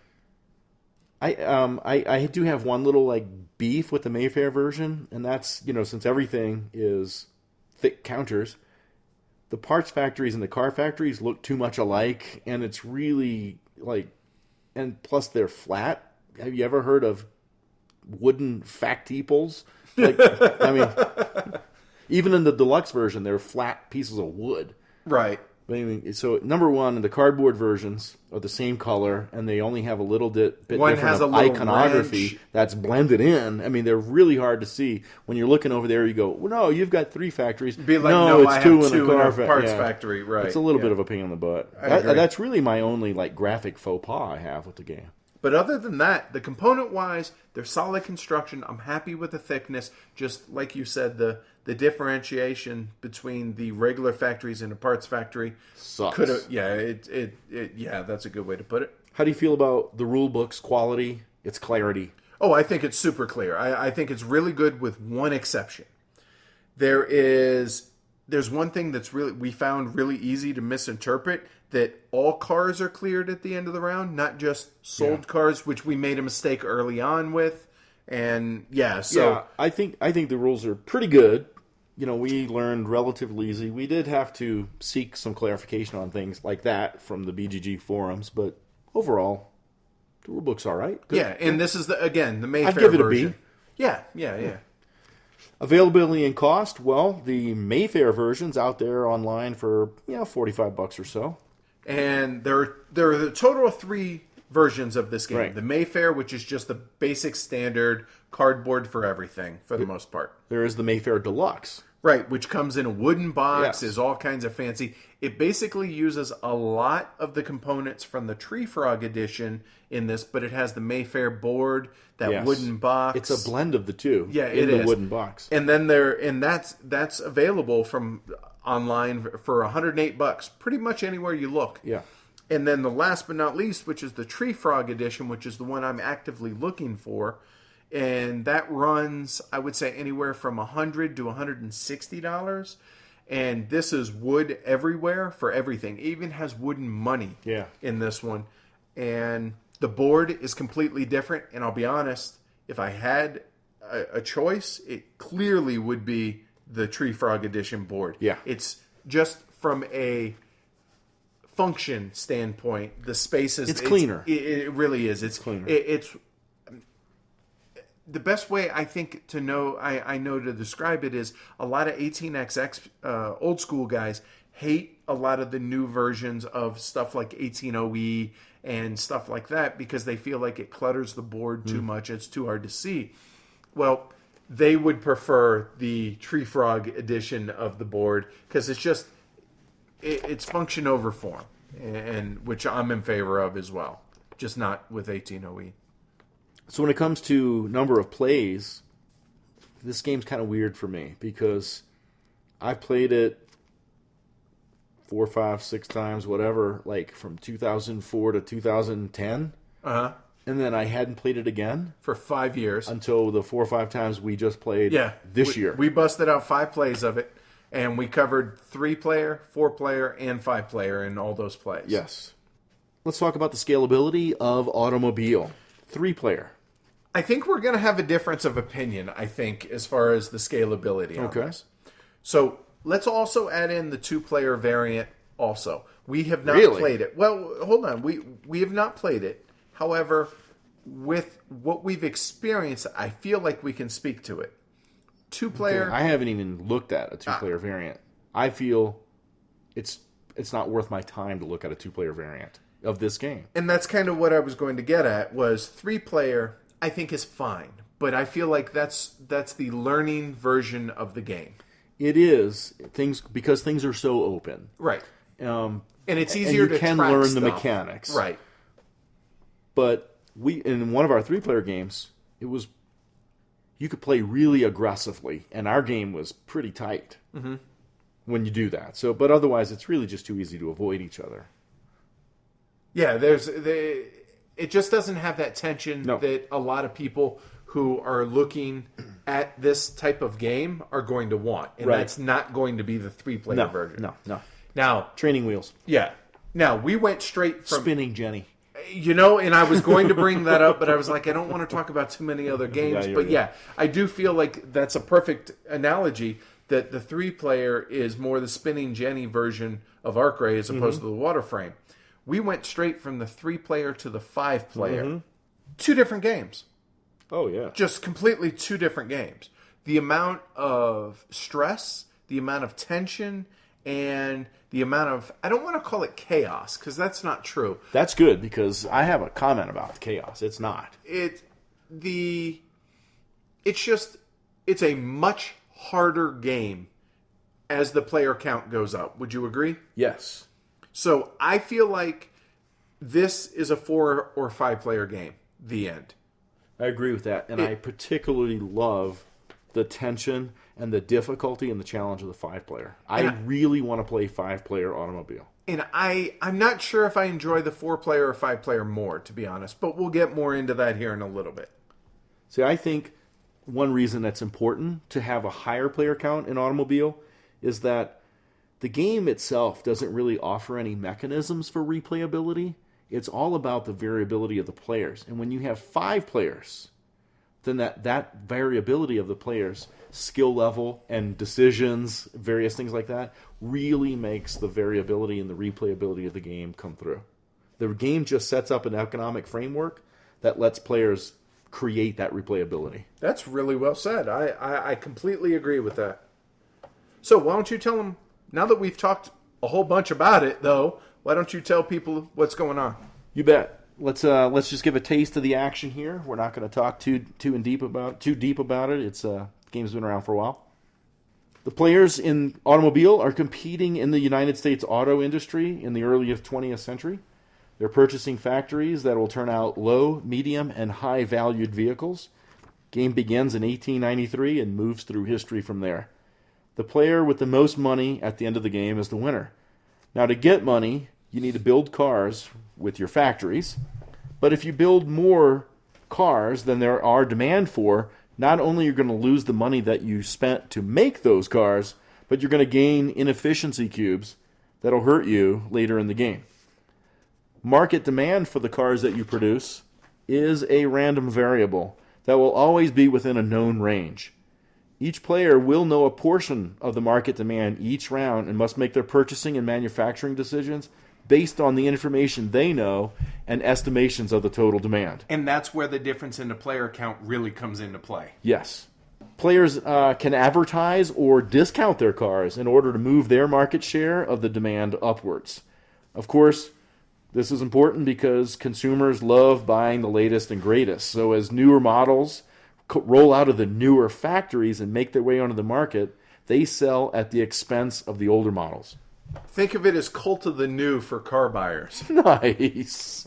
I do have one little beef with the Mayfair version, and that's, since everything is thick counters, the parts factories and the car factories look too much alike, and it's really and plus they're flat. Have you ever heard of wooden factiples? Even in the deluxe version, they're flat pieces of wood. Right. But anyway, so number one, the cardboard versions are the same color, and they only have a little bit one different has of a little iconography wrench. That's blended in. I mean, they're really hard to see. When you're looking over there, you go, well, no, you've got 3 factories. Be like, no, I it's 2 have in 2 a car in a parts factory. Right. It's a little bit of a pain in the butt. agree. That's really my only graphic faux pas I have with the game. But other than that, the component-wise, they're solid construction. I'm happy with the thickness. Just like you said, the differentiation between the regular factories and the parts factory Sucks. That's a good way to put it. How do you feel about the rule book's quality, its clarity? Oh, I think it's super clear. I think it's really good with one exception. There's one thing we found really easy to misinterpret, that all cars are cleared at the end of the round, not just sold cars, which we made a mistake early on with. And I think the rules are pretty good. We learned relatively easy. We did have to seek some clarification on things like that from the BGG forums, but overall, the rule book's all right. Good. Yeah, and this is the Mayfair I'd give it version. a B. Yeah. Availability and cost, well, the Mayfair version's out there online for $45 or so. And there are a total of 3 versions of this game. Right. The Mayfair, which is just the basic standard cardboard for everything, for the most part. There is the Mayfair Deluxe. Right, which comes in a wooden box, Yes. is all kinds of fancy. It basically uses a lot of the components from the Tree Frog edition in this, but it has the Mayfair board, that wooden box. It's a blend of the two. Yeah, in the wooden box. And then that's available from online for $108, pretty much anywhere you look. Yeah. And then the last but not least, which is the Tree Frog edition, which is the one I'm actively looking for, and that runs, I would say, anywhere from $100 to $160. And this is wood everywhere for everything. It even has wooden money in this one. And the board is completely different. And I'll be honest, if I had a choice, it clearly would be the Tree Frog edition board. Yeah. It's just from a function standpoint, the spaces... It's cleaner. It really is. It's cleaner. the best way I think to know, I know to describe it is a lot of 18xx old school guys hate a lot of the new versions of stuff like 18OE and stuff like that because they feel like it clutters the board too much. It's too hard to see. Well, they would prefer the Tree Frog edition of the board because it's just it's function over form, and which I'm in favor of as well, just not with 18OE. So when it comes to number of plays, this game's kind of weird for me because I've played it 4, 5, 6 times, whatever, like from 2004 to 2010. Uh-huh. And then I hadn't played it again For 5 years. until the 4 or 5 times we just played this year. We busted out 5 plays of it, and we covered 3-player, 4-player, and 5-player in all those plays. Yes. Let's talk about the scalability of Automobile. 3-player. I think we're going to have a difference of opinion, I think, as far as the scalability on this. So let's also add in the 2-player variant also. We have not played it. Well, hold on. We have not played it. However, with what we've experienced, I feel like we can speak to it. 2-player... Okay. I haven't even looked at a 2-player variant. I feel it's not worth my time to look at a 2-player variant of this game. And that's kind of what I was going to get at, was 3-player... I think is fine, but I feel like that's the learning version of the game. It is because things are so open, right? And it's and easier you to can track learn stuff. the mechanics, right? But in one of our 3-player games, you could play really aggressively, and our game was pretty tight when you do that. So, but otherwise, it's really just too easy to avoid each other. Yeah, it just doesn't have that tension that a lot of people who are looking at this type of game are going to want. And that's not going to be the 3-player version. No. Now, training wheels. Yeah. Now, we went straight from... Spinning Jenny. And I was going to bring that up, but I was like, I don't want to talk about too many other games. I do feel like that's a perfect analogy that the 3-player is more the Spinning Jenny version of Arcray as opposed to the water frame. We went straight from the 3-player to the 5-player. 2 different games. Oh, yeah. Just completely 2 different games. The amount of stress, the amount of tension, and the amount of... I don't want to call it chaos, because that's not true. That's good, because I have a comment about the chaos. It's not. It's a much harder game as the player count goes up. Would you agree? Yes. So I feel like this is a 4 or 5-player game. The end. I agree with that, and I particularly love the tension and the difficulty and the challenge of the 5-player. I really want to play 5-player Automobile. And I'm not sure if I enjoy the 4-player or 5-player more, to be honest, but we'll get more into that here in a little bit. See, I think one reason that's important to have a higher player count in Automobile is that the game itself doesn't really offer any mechanisms for replayability. It's all about the variability of the players. And when you have 5 players, then that variability of the players, skill level and decisions, various things like that, really makes the variability and the replayability of the game come through. The game just sets up an economic framework that lets players create that replayability. That's really well said. I completely agree with that. So why don't you tell them, now that we've talked a whole bunch about it, though, why don't you tell people what's going on? You bet. Let's just give a taste of the action here. We're not going to talk too deep about it. It's the game's been around for a while. The players in Automobile are competing in the United States auto industry in the early 20th century. They're purchasing factories that will turn out low, medium, and high-valued vehicles. Game begins in 1893 and moves through history from there. The player with the most money at the end of the game is the winner. Now, to get money, you need to build cars with your factories. But if you build more cars than there are demand for, not only are you going to lose the money that you spent to make those cars, but you're going to gain inefficiency cubes that'll hurt you later in the game. Market demand for the cars that you produce is a random variable that will always be within a known range. Each player will know a portion of the market demand each round and must make their purchasing and manufacturing decisions based on the information they know and estimations of the total demand. And that's where the difference in the player count really comes into play. Yes. Players can advertise or discount their cars in order to move their market share of the demand upwards. Of course, this is important because consumers love buying the latest and greatest. So as newer models roll out of the newer factories and make their way onto the market, they sell at the expense of the older models. Think of it as cult of the new for car buyers. Nice.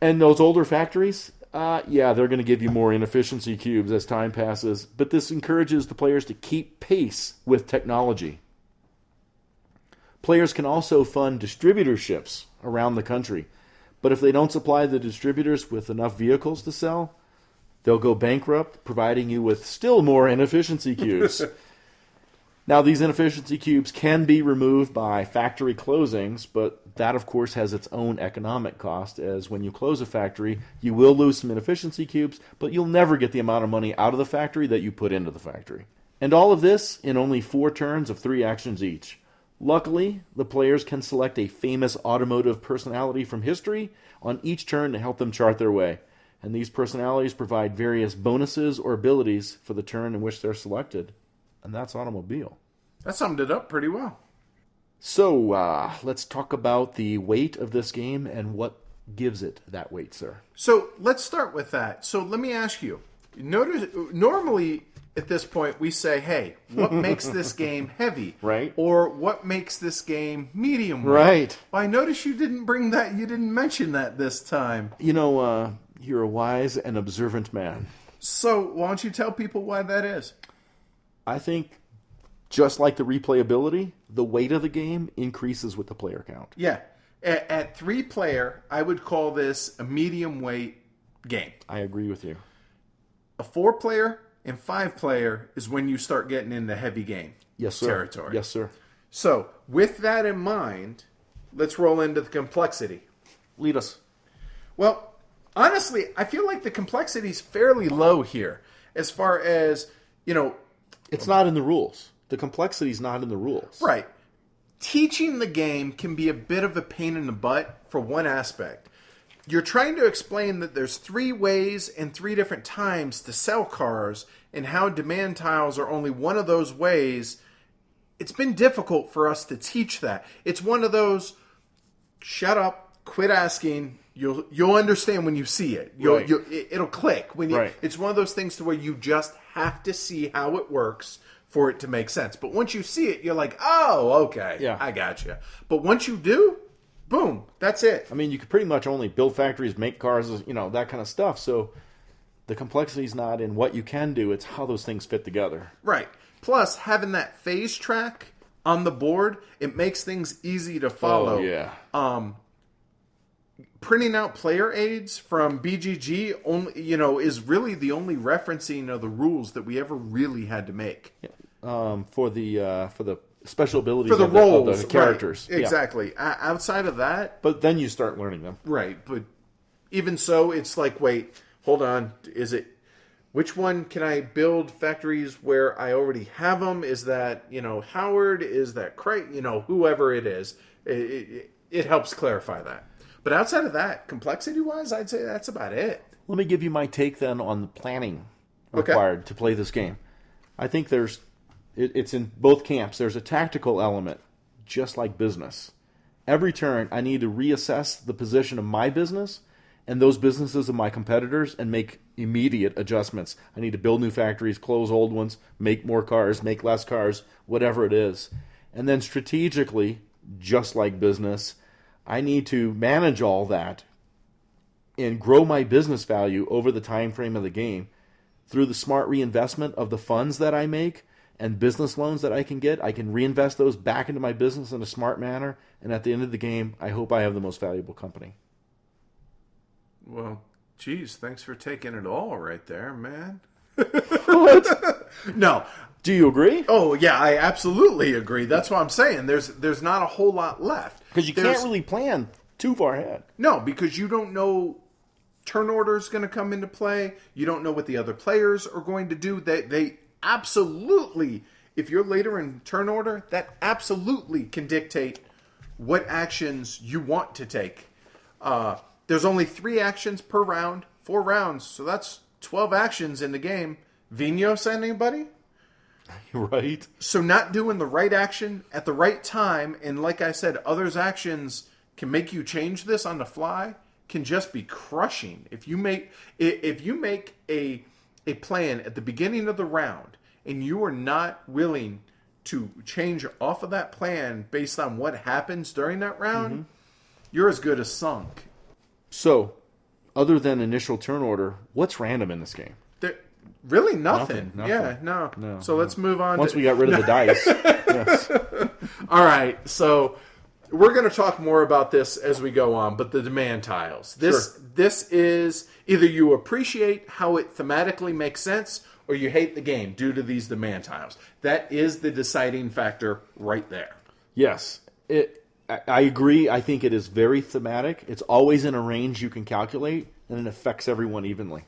And those older factories, they're going to give you more inefficiency cubes as time passes, but this encourages the players to keep pace with technology. Players can also fund distributorships around the country, but if they don't supply the distributors with enough vehicles to sell, they'll go bankrupt, providing you with still more inefficiency cubes. Now, these inefficiency cubes can be removed by factory closings, but that, of course, has its own economic cost, as when you close a factory, you will lose some inefficiency cubes, but you'll never get the amount of money out of the factory that you put into the factory. And all of this in only 4 turns of 3 actions each. Luckily, the players can select a famous automotive personality from history on each turn to help them chart their way. And these personalities provide various bonuses or abilities for the turn in which they're selected. And that's automobile. That summed it up pretty well. So, let's talk about the weight of this game and what gives it that weight, sir. So, let's start with that. So, let me ask you. Normally, at this point, we say, hey, what makes this game heavy? Right. Or what makes this game medium weight? Right. Well, I noticed you didn't mention that this time. You know, you're a wise and observant man. So, why don't you tell people why that is? I think, just like the replayability, the weight of the game increases with the player count. Yeah. At 3 player, I would call this a medium weight game. I agree with you. A 4 player and 5 player is when you start getting into heavy game territory. Yes, sir. So, with that in mind, let's roll into the complexity. Lead us. Well, honestly, I feel like the complexity is fairly low here. As far as, it's not in the rules. The complexity is not in the rules. Right. Teaching the game can be a bit of a pain in the butt for one aspect. You're trying to explain that there's 3 ways and 3 different times to sell cars, and how demand tiles are only one of those ways. It's been difficult for us to teach that. It's one of those, shut up, quit asking. You'll understand when you see it. It'll click. It's one of those things to where you just have to see how it works for it to make sense. But once you see it, you're like, oh, okay, yeah, I got you. But once you do, boom, that's it. I mean, you could pretty much only build factories, make cars, that kind of stuff. So the complexity is not in what you can do, it's how those things fit together. Right. Plus, having that phase track on the board, it makes things easy to follow. Oh, yeah. Printing out player aids from BGG only, is really the only referencing of the rules that we ever really had to make. Yeah. For the special abilities for the roles, of the characters. Right, exactly. Yeah. Outside of that, but then you start learning them. Right. But even so, it's like, wait, hold on. Which one can I build factories where I already have them? Is that, Howard? Is that Craig? Whoever it is. It helps clarify that. But outside of that, complexity-wise, I'd say that's about it. Let me give you my take then on the planning required to play this game. I think it's in both camps. There's a tactical element, just like business. Every turn, I need to reassess the position of my business and those businesses of my competitors and make immediate adjustments. I need to build new factories, close old ones, make more cars, make less cars, whatever it is. And then strategically, just like business, I need to manage all that and grow my business value over the time frame of the game through the smart reinvestment of the funds that I make and business loans that I can get. I can reinvest those back into my business in a smart manner, and at the end of the game, I hope I have the most valuable company. Well, geez, thanks for taking it all right there, man. What? No. Do you agree? Oh, yeah, I absolutely agree. That's what I'm saying. There's not a whole lot left. Because you can't really plan too far ahead. No, because you don't know turn order is going to come into play. You don't know what the other players are going to do. They absolutely, if you're later in turn order, that absolutely can dictate what actions you want to take. There's only 3 actions per round, 4 rounds, so that's 12 actions in the game. Vinos, anybody? Right. So not doing the right action at the right time, and like I said, others' actions can make you change this on the fly, can just be crushing. If you make a plan at the beginning of the round and you are not willing to change off of that plan based on what happens during that round, you're as good as sunk. So, other than initial turn order, what's random in this game? Really nothing. Nothing. Yeah, no. So let's move on. Once we got rid of the dice. Yes. All right, so we're going to talk more about this as we go on, but the demand tiles. This is either you appreciate how it thematically makes sense or you hate the game due to these demand tiles. That is the deciding factor right there. Yes. I agree. I think it is very thematic. It's always in a range you can calculate, and it affects everyone evenly.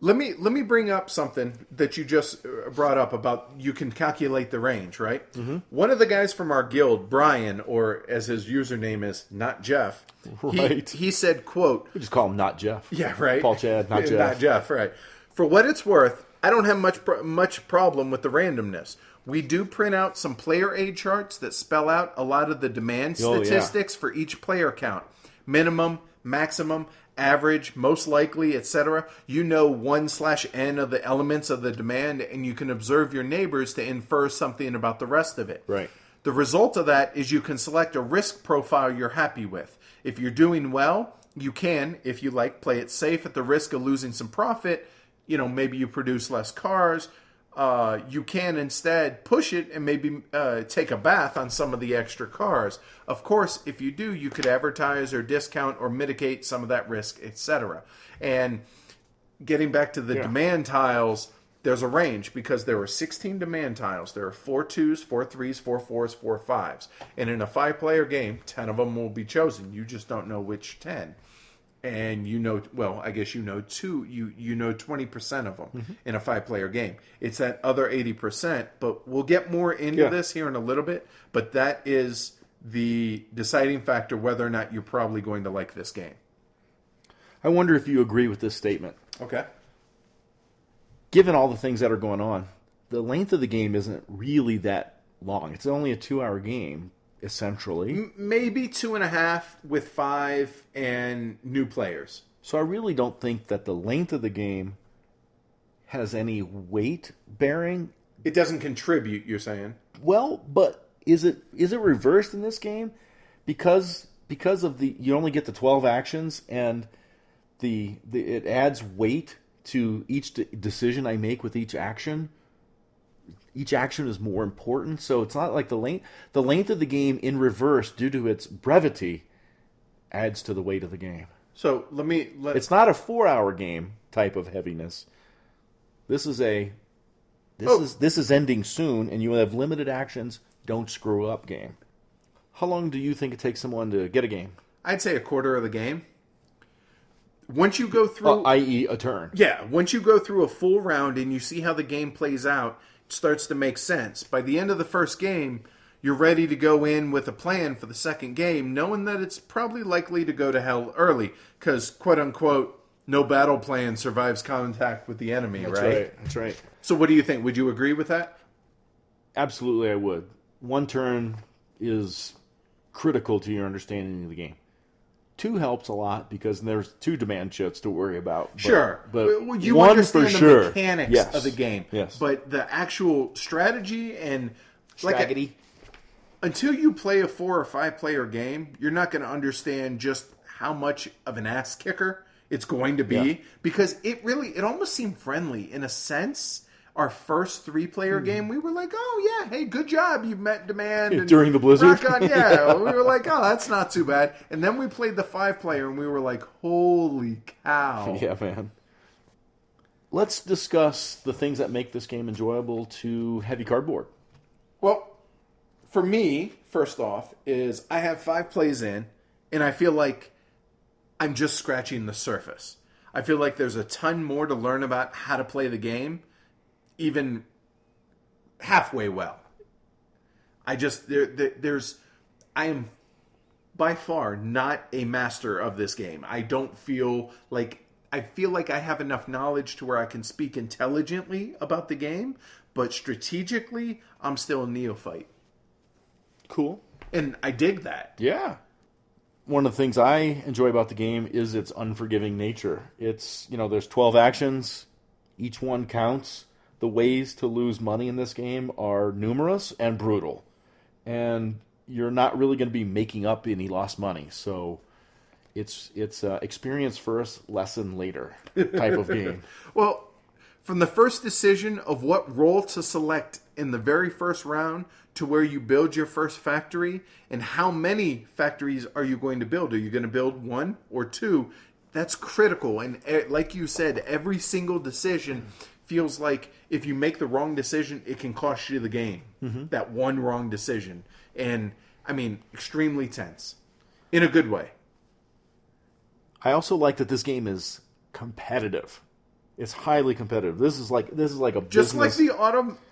Let me bring up something that you just brought up about you can calculate the range, right? Mm-hmm. One of the guys from our guild, Brian, or as his username is, Not Jeff, right. he said, quote... We just call him Not Jeff. Yeah, right. Paul Chad, Not Jeff. Not Jeff, right. For what it's worth, I don't have much problem with the randomness. We do print out some player aid charts that spell out a lot of the demand statistics for each player count. Minimum, maximum, average, most likely, etc. You know 1/n of the elements of the demand, and you can observe your neighbors to infer something about the rest of it. Right. The result of that is you can select a risk profile you're happy with. If you're doing well, you can, if you like, play it safe at the risk of losing some profit. You know, maybe you produce less cars. You can instead push it and maybe take a bath on some of the extra cars. Of course, if you do, you could advertise or discount or mitigate some of that risk, etc. And getting back to the demand tiles, there's a range because there are 16 demand tiles. There are 4 2s, 4 3s, 4 4s, 4 5s. And in a 5-player game, 10 of them will be chosen. You just don't know which 10. And you know, well, I guess you know 20% of them in a 5-player game. It's that other 80%, but we'll get more into this here in a little bit. But that is the deciding factor whether or not you're probably going to like this game. I wonder if you agree with this statement. Okay. Given all the things that are going on, the length of the game isn't really that long. It's only a 2-hour game. Essentially. Maybe 2.5 with 5 and new players. So I really don't think that the length of the game has any weight bearing. It doesn't contribute, you're saying? Well, but is it reversed in this game? Because of you only get the 12 actions and it adds weight to each decision I make with each action. Each action is more important, so it's not like the length of the game in reverse due to its brevity adds to the weight of the game. So it's not a 4-hour game type of heaviness. This is this is ending soon, and you have limited actions. Don't screw up game. How long do you think it takes someone to get a game? I'd say a quarter of the game. Once you go through, i.e., a turn. Yeah, once you go through a full round and you see how the game plays out. Starts to make sense. By the end of the first game, you're ready to go in with a plan for the second game, knowing that it's probably likely to go to hell early, because, quote-unquote, no battle plan survives contact with the enemy, right? That's right. So what do you think? Would you agree with that? Absolutely, I would. One turn is critical to your understanding of the game. 2 helps a lot because there's 2 demand chits to worry about. But you one understand for the mechanics of the game. Yes. But the actual strategy and strategy. Until you play a 4 or 5-player game, you're not going to understand just how much of an ass kicker it's going to be because it almost seemed friendly in a sense. Our first 3-player game, we were like, oh, yeah, hey, good job. You met demand. And during the blizzard? Rock on, yeah. We were like, oh, that's not too bad. And then we played the 5-player, and we were like, holy cow. Yeah, man. Let's discuss the things that make this game enjoyable to heavy cardboard. Well, for me, first off, is I have 5 plays in, and I feel like I'm just scratching the surface. I feel like there's a ton more to learn about how to play the game, even halfway well. I am by far not a master of this game. I feel like I have enough knowledge to where I can speak intelligently about the game, but strategically, I'm still a neophyte. Cool. And I dig that. Yeah. One of the things I enjoy about the game is its unforgiving nature. It's, there's 12 actions. Each one counts. The ways to lose money in this game are numerous and brutal. And you're not really going to be making up any lost money. So it's experience first, lesson later type of game. Well, from the first decision of what role to select in the very first round to where you build your first factory and how many factories are you going to build? Are you going to build one or two? That's critical. And like you said, every single decision feels like if you make the wrong decision, it can cost you the game. Mm-hmm. That one wrong decision. And, extremely tense. In a good way. I also like that this game is competitive. It's highly competitive. This is like a just business. like the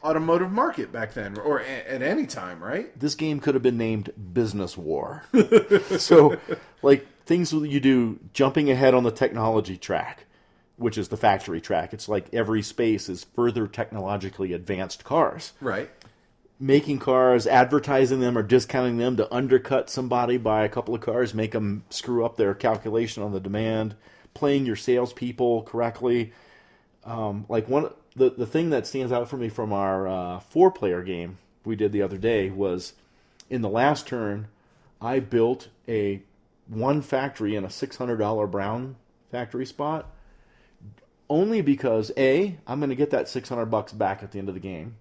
automotive market back then, or at any time, right? This game could have been named Business War. So, things that you do, jumping ahead on the technology track, which is the factory track. It's like every space is further technologically advanced cars. Right. Making cars, advertising them, or discounting them to undercut somebody by a couple of cars, make them screw up their calculation on the demand. Playing your salespeople correctly. The thing that stands out for me from our 4-player game we did the other day was in the last turn, I built one factory in a $600 brown factory spot only because A, I'm going to get that $600 back at the end of the game.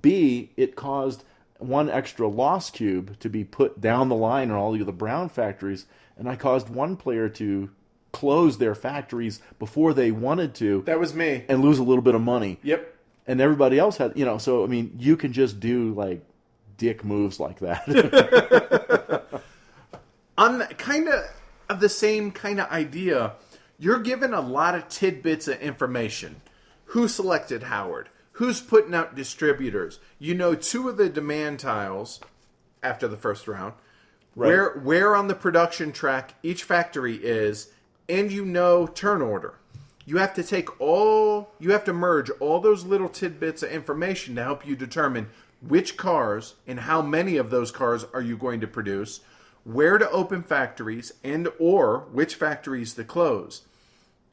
B, it caused one extra loss cube to be put down the line on all the brown factories, and I caused one player to close their factories before they wanted to. That was me. And lose a little bit of money. Yep. And everybody else had, so, you can just do, dick moves like that. On kind of the same kind of idea, you're given a lot of tidbits of information. Who selected Howard? Who's putting out distributors? 2 of the demand tiles after the first round. Right. Where on the production track each factory is, and turn order. You have to merge all those little tidbits of information to help you determine which cars and how many of those cars are you going to produce, where to open factories, and or which factories to close.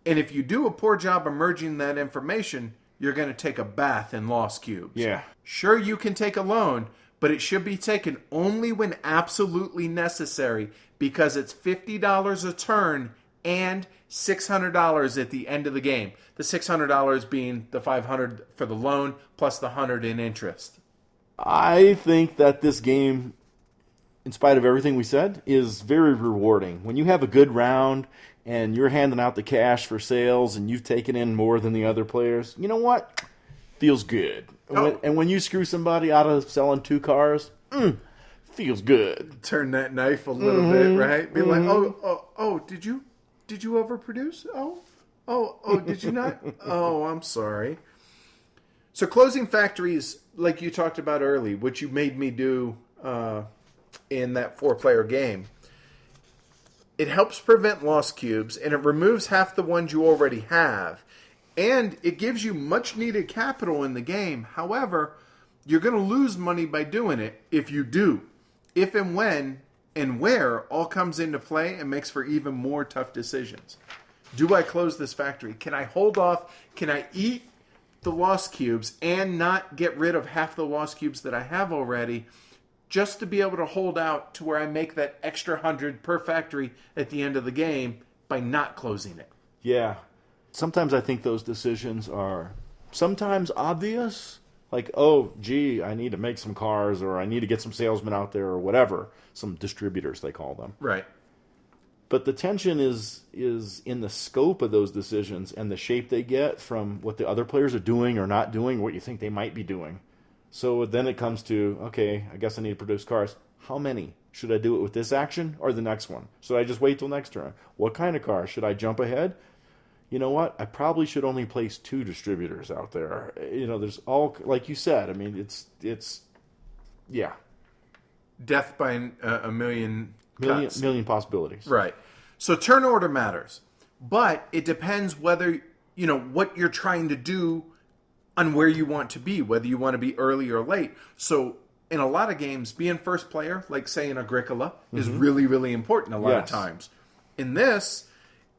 And if you do a poor job of merging that information, you're going to take a bath in loss cubes. Yeah. Sure, you can take a loan, but it should be taken only when absolutely necessary because it's $50 a turn and $600 at the end of the game. The $600 being the $500 for the loan plus the $100 in interest. I think that this game, in spite of everything we said, is very rewarding. When you have a good round and you're handing out the cash for sales and you've taken in more than the other players, you know what? Feels good. Oh. And when you screw somebody out of selling 2 cars, feels good. Turn that knife a little bit, right? Be like, oh, did you overproduce? Oh, did you not? Oh, I'm sorry. So closing factories, like you talked about early, which you made me do in that 4-player game, it helps prevent loss cubes, and it removes half the ones you already have. And it gives you much needed capital in the game. However, you're going to lose money by doing it if you do. If and when and where all comes into play and makes for even more tough decisions. Do I close this factory? Can I hold off? Can I eat the loss cubes and not get rid of half the loss cubes that I have already just to be able to hold out to where I make that extra 100 per factory at the end of the game by not closing it? Yeah. Sometimes I think those decisions are sometimes obvious. Like, oh, gee, I need to make some cars, or I need to get some salesmen out there, or whatever. Some distributors, they call them. Right. But the tension is in the scope of those decisions and the shape they get from what the other players are doing or not doing, what you think they might be doing. So then it comes to, okay, I guess I need to produce cars. How many? Should I do it with this action or the next one? Should I just wait till next turn? What kind of car? Should I jump ahead? You know what? I probably should only place 2 distributors out there. There's all, like you said, it's yeah. Death by a million cuts. Million possibilities. Right. So turn order matters. But it depends whether, what you're trying to do on where you want to be, whether you want to be early or late. So in a lot of games, being first player, like say in Agricola, is really, really important a lot of times. In this,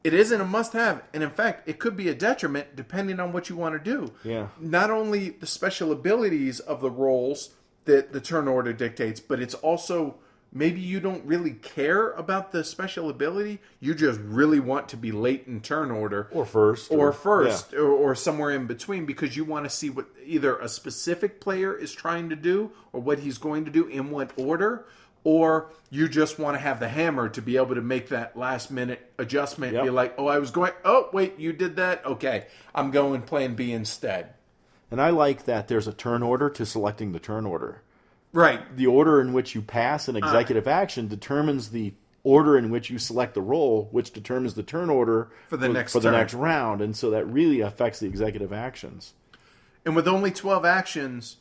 it isn't a must-have. And in fact, it could be a detriment depending on what you want to do. Yeah. Not only the special abilities of the roles that the turn order dictates, but it's also maybe you don't really care about the special ability. You just really want to be late in turn order. Or first. Or somewhere in between because you want to see what either a specific player is trying to do or what he's going to do in what order. Or you just want to have the hammer to be able to make that last minute adjustment. Yep. Be like, wait, you did that? Okay, I'm going plan B instead. And I like that there's a turn order to selecting the turn order. Right. The order in which you pass an executive action determines the order in which you select the role, which determines the turn order for the next round. And so that really affects the executive actions. And with only 12 actions,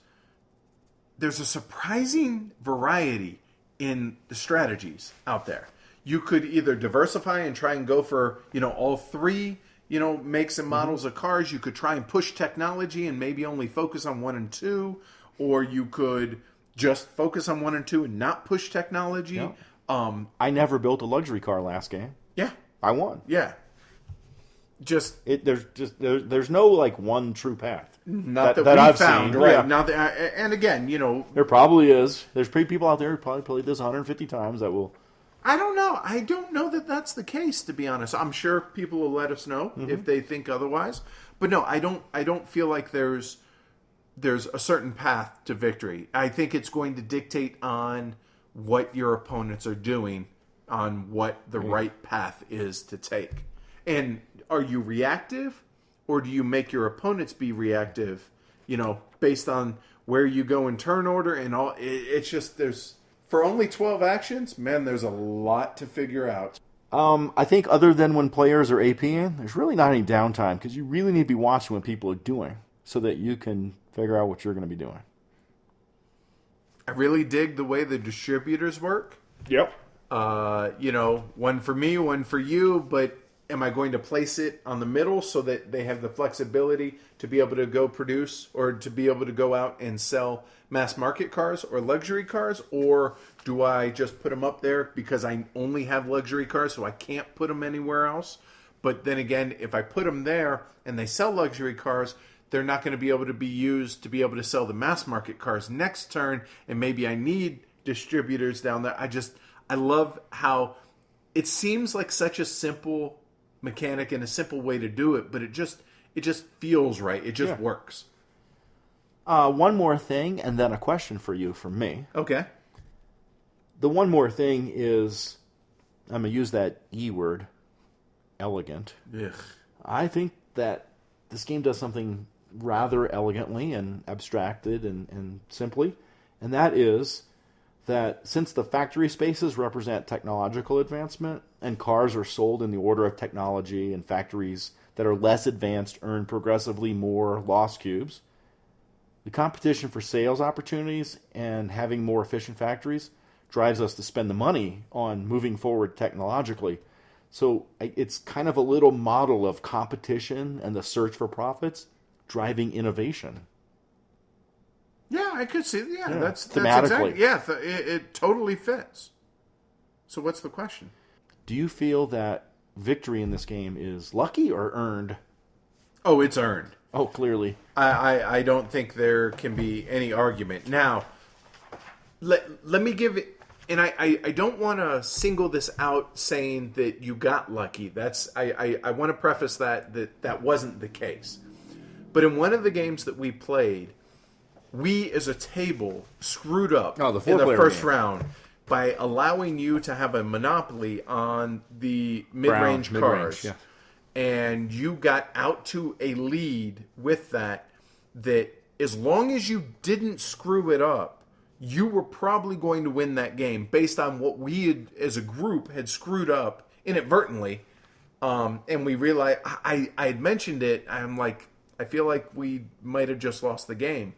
there's a surprising variety in the strategies out there. You could either diversify and try and go for, all three, makes and models of cars. You could try and push technology and maybe only focus on 1 and 2, or you could just focus on 1 and 2 and not push technology. Yep. I never built a luxury car last game. Yeah. I won. Yeah. There's no one true path. Not that I've found, seen. Right? Yeah. Not that, and again, there probably is. There's people out there who probably played this 150 times that will. I don't know. I don't know that that's the case. To be honest, I'm sure people will let us know if they think otherwise. But no, I don't feel like there's a certain path to victory. I think it's going to dictate on what your opponents are doing, on what the right path is to take. And are you reactive, or do you make your opponents be reactive, based on where you go in turn order and all? It's just for only 12 actions, man, there's a lot to figure out. I think other than when players are APing, there's really not any downtime because you really need to be watching what people are doing so that you can figure out what you're going to be doing. I really dig the way the distributors work. Yep. One for me, one for you, but am I going to place it on the middle so that they have the flexibility to be able to go produce or to be able to go out and sell mass market cars or luxury cars? Or do I just put them up there because I only have luxury cars so I can't put them anywhere else? But then again, if I put them there and they sell luxury cars, they're not going to be able to be used to be able to sell the mass market cars next turn. And maybe I need distributors down there. I love how it seems like such a simple mechanic and a simple way to do it, but it just feels right. It just works. One more thing, and then a question for you from me. Okay. The one more thing is, I'm going to use that E word, elegant. Ugh. I think that this game does something rather elegantly and abstracted and simply, and that is that since the factory spaces represent technological advancement and cars are sold in the order of technology and factories that are less advanced earn progressively more loss cubes, the competition for sales opportunities and having more efficient factories drives us to spend the money on moving forward technologically. So it's kind of a little model of competition and the search for profits driving innovation. Yeah, I could see. Yeah, that's thematically. Exactly. Yeah, it totally fits. So what's the question? Do you feel that victory in this game is lucky or earned? Oh, it's earned. Oh, clearly. I don't think there can be any argument. Now, let me give it, and I don't want to single this out saying that you got lucky. I want to preface that wasn't the case. But in one of the games that we played, we as a table screwed up in the first round by allowing you to have a monopoly on the mid-range cars. Yeah. And you got out to a lead with that as long as you didn't screw it up, you were probably going to win that game based on what we had, as a group, had screwed up inadvertently. And we realized, I had mentioned it, I'm like, I feel like we might have just lost the game.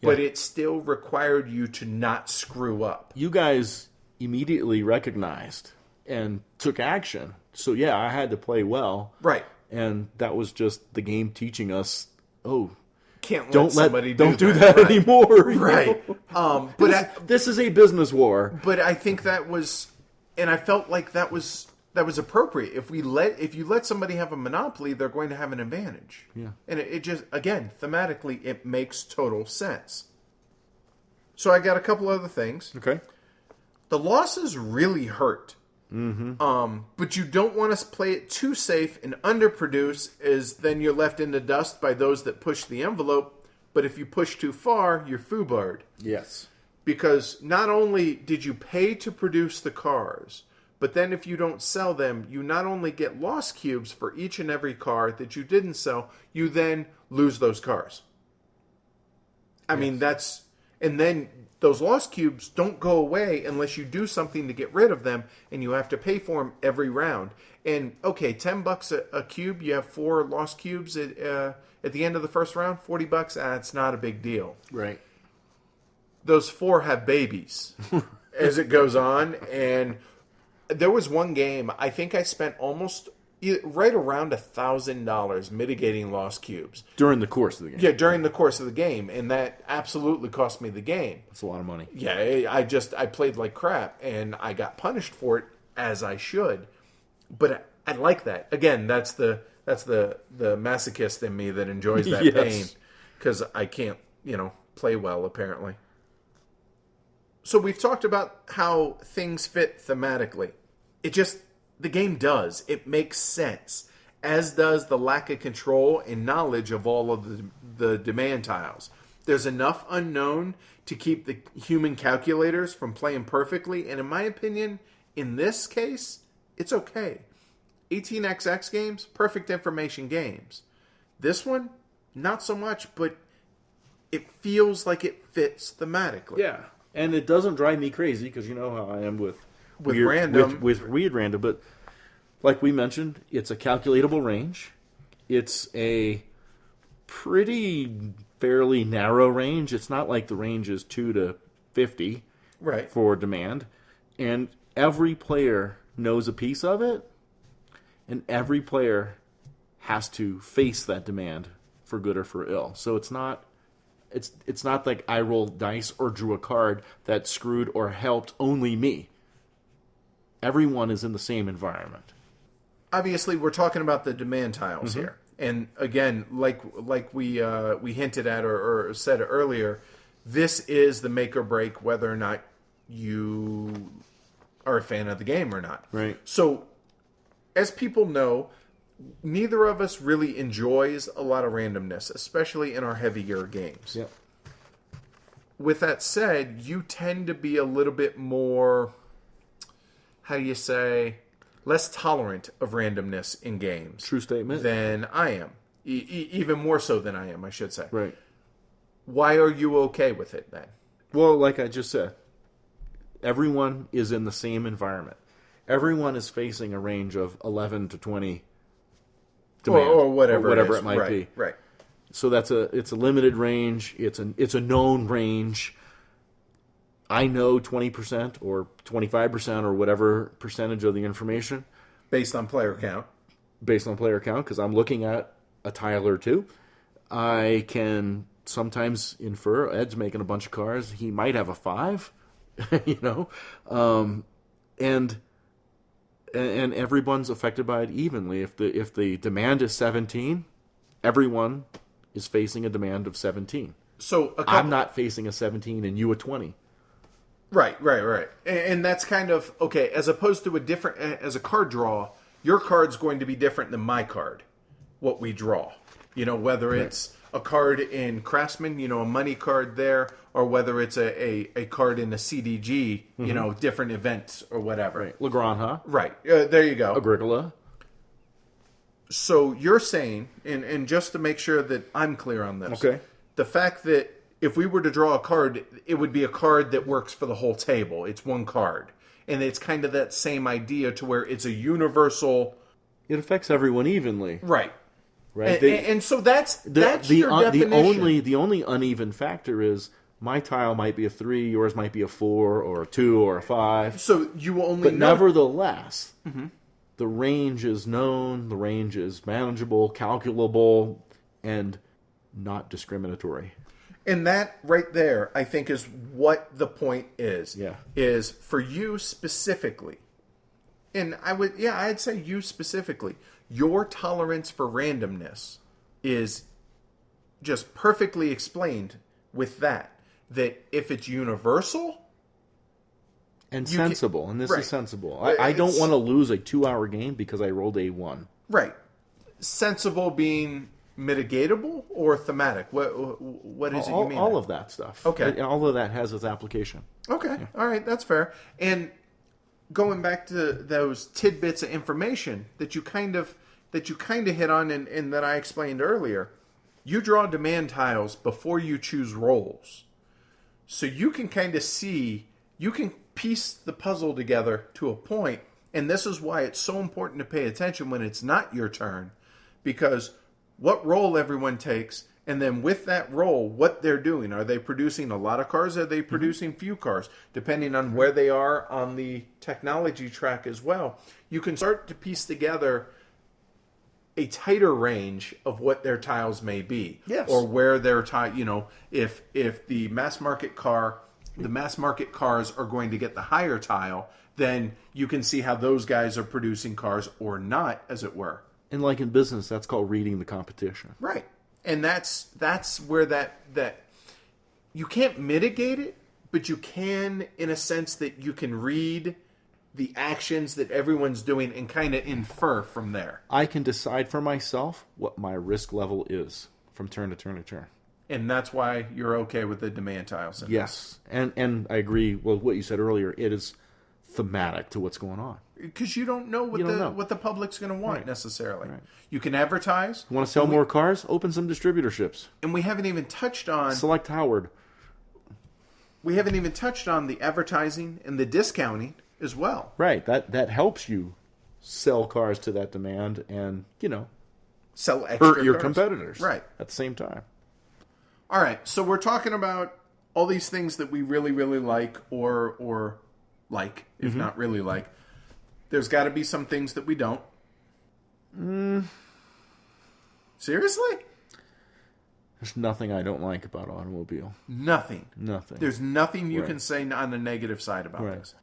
Yeah. But it still required you to not screw up. You guys immediately recognized and took action. So yeah, I had to play well. Right. And that was just the game teaching us, Can't don't somebody do that right. anymore. Right. This is a business war. But I think that was, and I felt like that was appropriate. If you let somebody have a monopoly, they're going to have an advantage. Yeah. And it just, again, thematically, it makes total sense. So I got a couple other things. Okay. The losses really hurt. Mm-hmm. But you don't want to play it too safe and underproduce, as then you're left in the dust by those that push the envelope. But if you push too far, you're foobarred. Yes. Because not only did you pay to produce the cars, but then if you don't sell them, you not only get loss cubes for each and every car that you didn't sell, you then lose those cars. I mean, and then those loss cubes don't go away unless you do something to get rid of them, and you have to pay for them every round. And okay, $10 a cube, you have 4 loss cubes at the end of the first round, $40, it's not a big deal. Right. Those 4 have babies as it goes on, and there was one game, I think I spent almost right around $1,000 mitigating lost cubes. During the course of the game. Yeah, during the course of the game, and that absolutely cost me the game. That's a lot of money. Yeah, I played like crap, and I got punished for it, as I should. But I like that. Again, that's the masochist in me that enjoys that Yes. pain, because I can't, play well, apparently. So we've talked about how things fit thematically. The game does. It makes sense, as does the lack of control and knowledge of all of the demand tiles. There's enough unknown to keep the human calculators from playing perfectly, and in my opinion, in this case, it's okay. 18xx games, perfect information games. This one, not so much, but it feels like it fits thematically. Yeah. And it doesn't drive me crazy, because you know how I am with random. With weird random. But like we mentioned, it's a calculatable range. It's a pretty fairly narrow range. It's not like the range is 2 to 50 Right. for demand. And every player knows a piece of it. And every player has to face that demand for good or for ill. So it's not like I rolled dice or drew a card that screwed or helped only me. Everyone is in the same environment. Obviously, we're talking about the demand tiles here. And again, like we hinted at or said earlier, this is the make or break whether or not you are a fan of the game or not. Right. So, as people know, neither of us really enjoys a lot of randomness, especially in our heavier games. Yep. With that said, you tend to be a little bit more, less tolerant of randomness in games. True statement. Than I am. Even more so than I am, I should say. Right. Why are you okay with it then? Well, like I just said, everyone is in the same environment. Everyone is facing a range of 11 to 20 demand, or whatever it might be. Right. So it's a limited range. It's a known range. I know 20% or 25% or whatever percentage of the information Based on player count. Because I'm looking at a tile or two. I can sometimes infer Ed's making a bunch of cards. He might have a 5, and everyone's affected by it evenly. If the demand is 17, everyone is facing a demand of 17. So I'm not facing a 17 and you a 20. Right. And that's kind of, okay, as opposed to as a card draw, your card's going to be different than my card, what we draw. Whether it's a card in Craftsman, a money card there, or whether it's a card in a CDG, different events or whatever. Right. Legrand, huh? Right. There you go. Agricola. So you're saying, and just to make sure that I'm clear on this, okay, the fact that if we were to draw a card, it would be a card that works for the whole table. It's one card. And it's kind of that same idea to where it's a universal... It affects everyone evenly. Right. Right. And so that's your definition. The only uneven factor is My tile might be a 3, yours might be a 4, or a 2, or a 5. So you only But know... nevertheless, the range is known, the range is manageable, calculable, and not discriminatory. And that right there, I think, is what the point is. Yeah. Is for you specifically. And I'd say you specifically. Your tolerance for randomness is just perfectly explained with that. That if it's universal... And sensible, and this right. is sensible. I don't want to lose a 2-hour game because I rolled a 1. Right. Sensible being mitigatable or thematic? What is it you mean? All of that stuff. Okay. All of that has its application. Okay. Yeah. All right. That's fair. And going back to those tidbits of information that you kind of hit on and that I explained earlier, you draw demand tiles before you choose roles. So you can kind of see, you can piece the puzzle together to a point, and this is why it's so important to pay attention when it's not your turn, because what role everyone takes, and then with that role, what they're doing. Are they producing a lot of cars? Are they producing few cars? Depending on where they are on the technology track as well, you can start to piece together a tighter range of what their tiles may be. Yes. Or where their if the mass market cars are going to get the higher tile, then you can see how those guys are producing cars or not, as it were. And like in business, that's called reading the competition. Right. And that's where that you can't mitigate it, but you can, in a sense, that you can read the actions that everyone's doing and kind of infer from there. I can decide for myself what my risk level is from turn to turn to turn. And that's why you're okay with the demand tiles. Yes. And I agree with what you said earlier. It is thematic to what's going on. Because you don't know what the public's going to want necessarily. Right. You can advertise. You want to sell more cars? Open some distributorships. And we haven't even touched on... Select Howard. We haven't even touched on the advertising and the discounting as well. Right. That helps you sell cars to that demand and, sell extra hurt your cars. competitors. Right. At the same time. All right. So we're talking about all these things that we really, really like or like, if not really like. There's got to be some things that we don't. Seriously? There's nothing I don't like about automobile. Nothing. There's nothing you Right. can say on the negative side about this.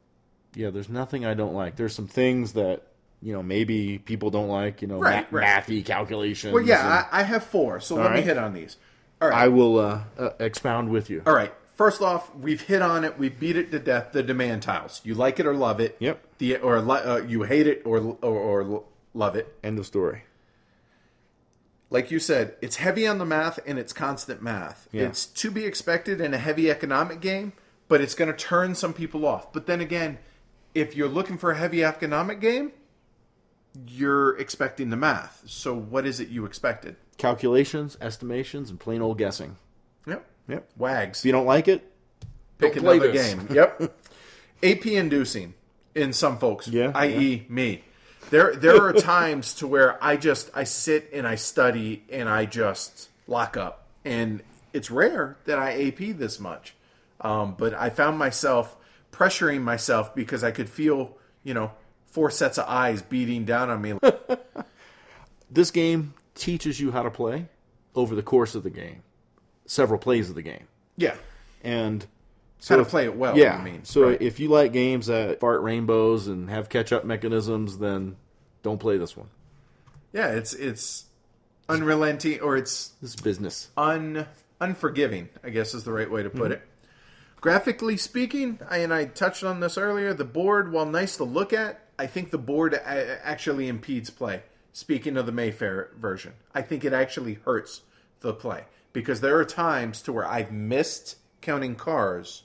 Yeah, there's nothing I don't like. There's some things that, maybe people don't like, Right. mathy calculations. Well, yeah, I have 4, so let me hit on these. All right. I will expound with you. All right. First off, we've hit on it. We beat it to death. The demand tiles. You like it or love it. Yep. You hate it or love it. End of story. Like you said, it's heavy on the math and it's constant math. Yeah. It's to be expected in a heavy economic game, but it's going to turn some people off. But then again, if you're looking for a heavy economic game, you're expecting the math. So what is it you expected? Calculations, estimations, and plain old guessing. Yep. Wags. If you don't like it, Pick don't play another this. game. Yep. AP inducing in some folks, i.e. me. There are times to where I sit and I study and I just lock up. And it's rare that I AP this much. But I found myself pressuring myself because I could feel, 4 sets of eyes beating down on me. This game teaches you how to play over the course of the game. Several plays of the game. Yeah. And how to play it well, yeah. I mean. So right. if you like games that fart rainbows and have catch-up mechanisms, then don't play this one. Yeah, it's unrelenting, or it's... This is business. Unforgiving, I guess is the right way to put it. Graphically speaking, and I touched on this earlier, the board, while nice to look at, I think the board actually impedes play. Speaking of the Mayfair version, I think it actually hurts the play. Because there are times to where I've missed counting cars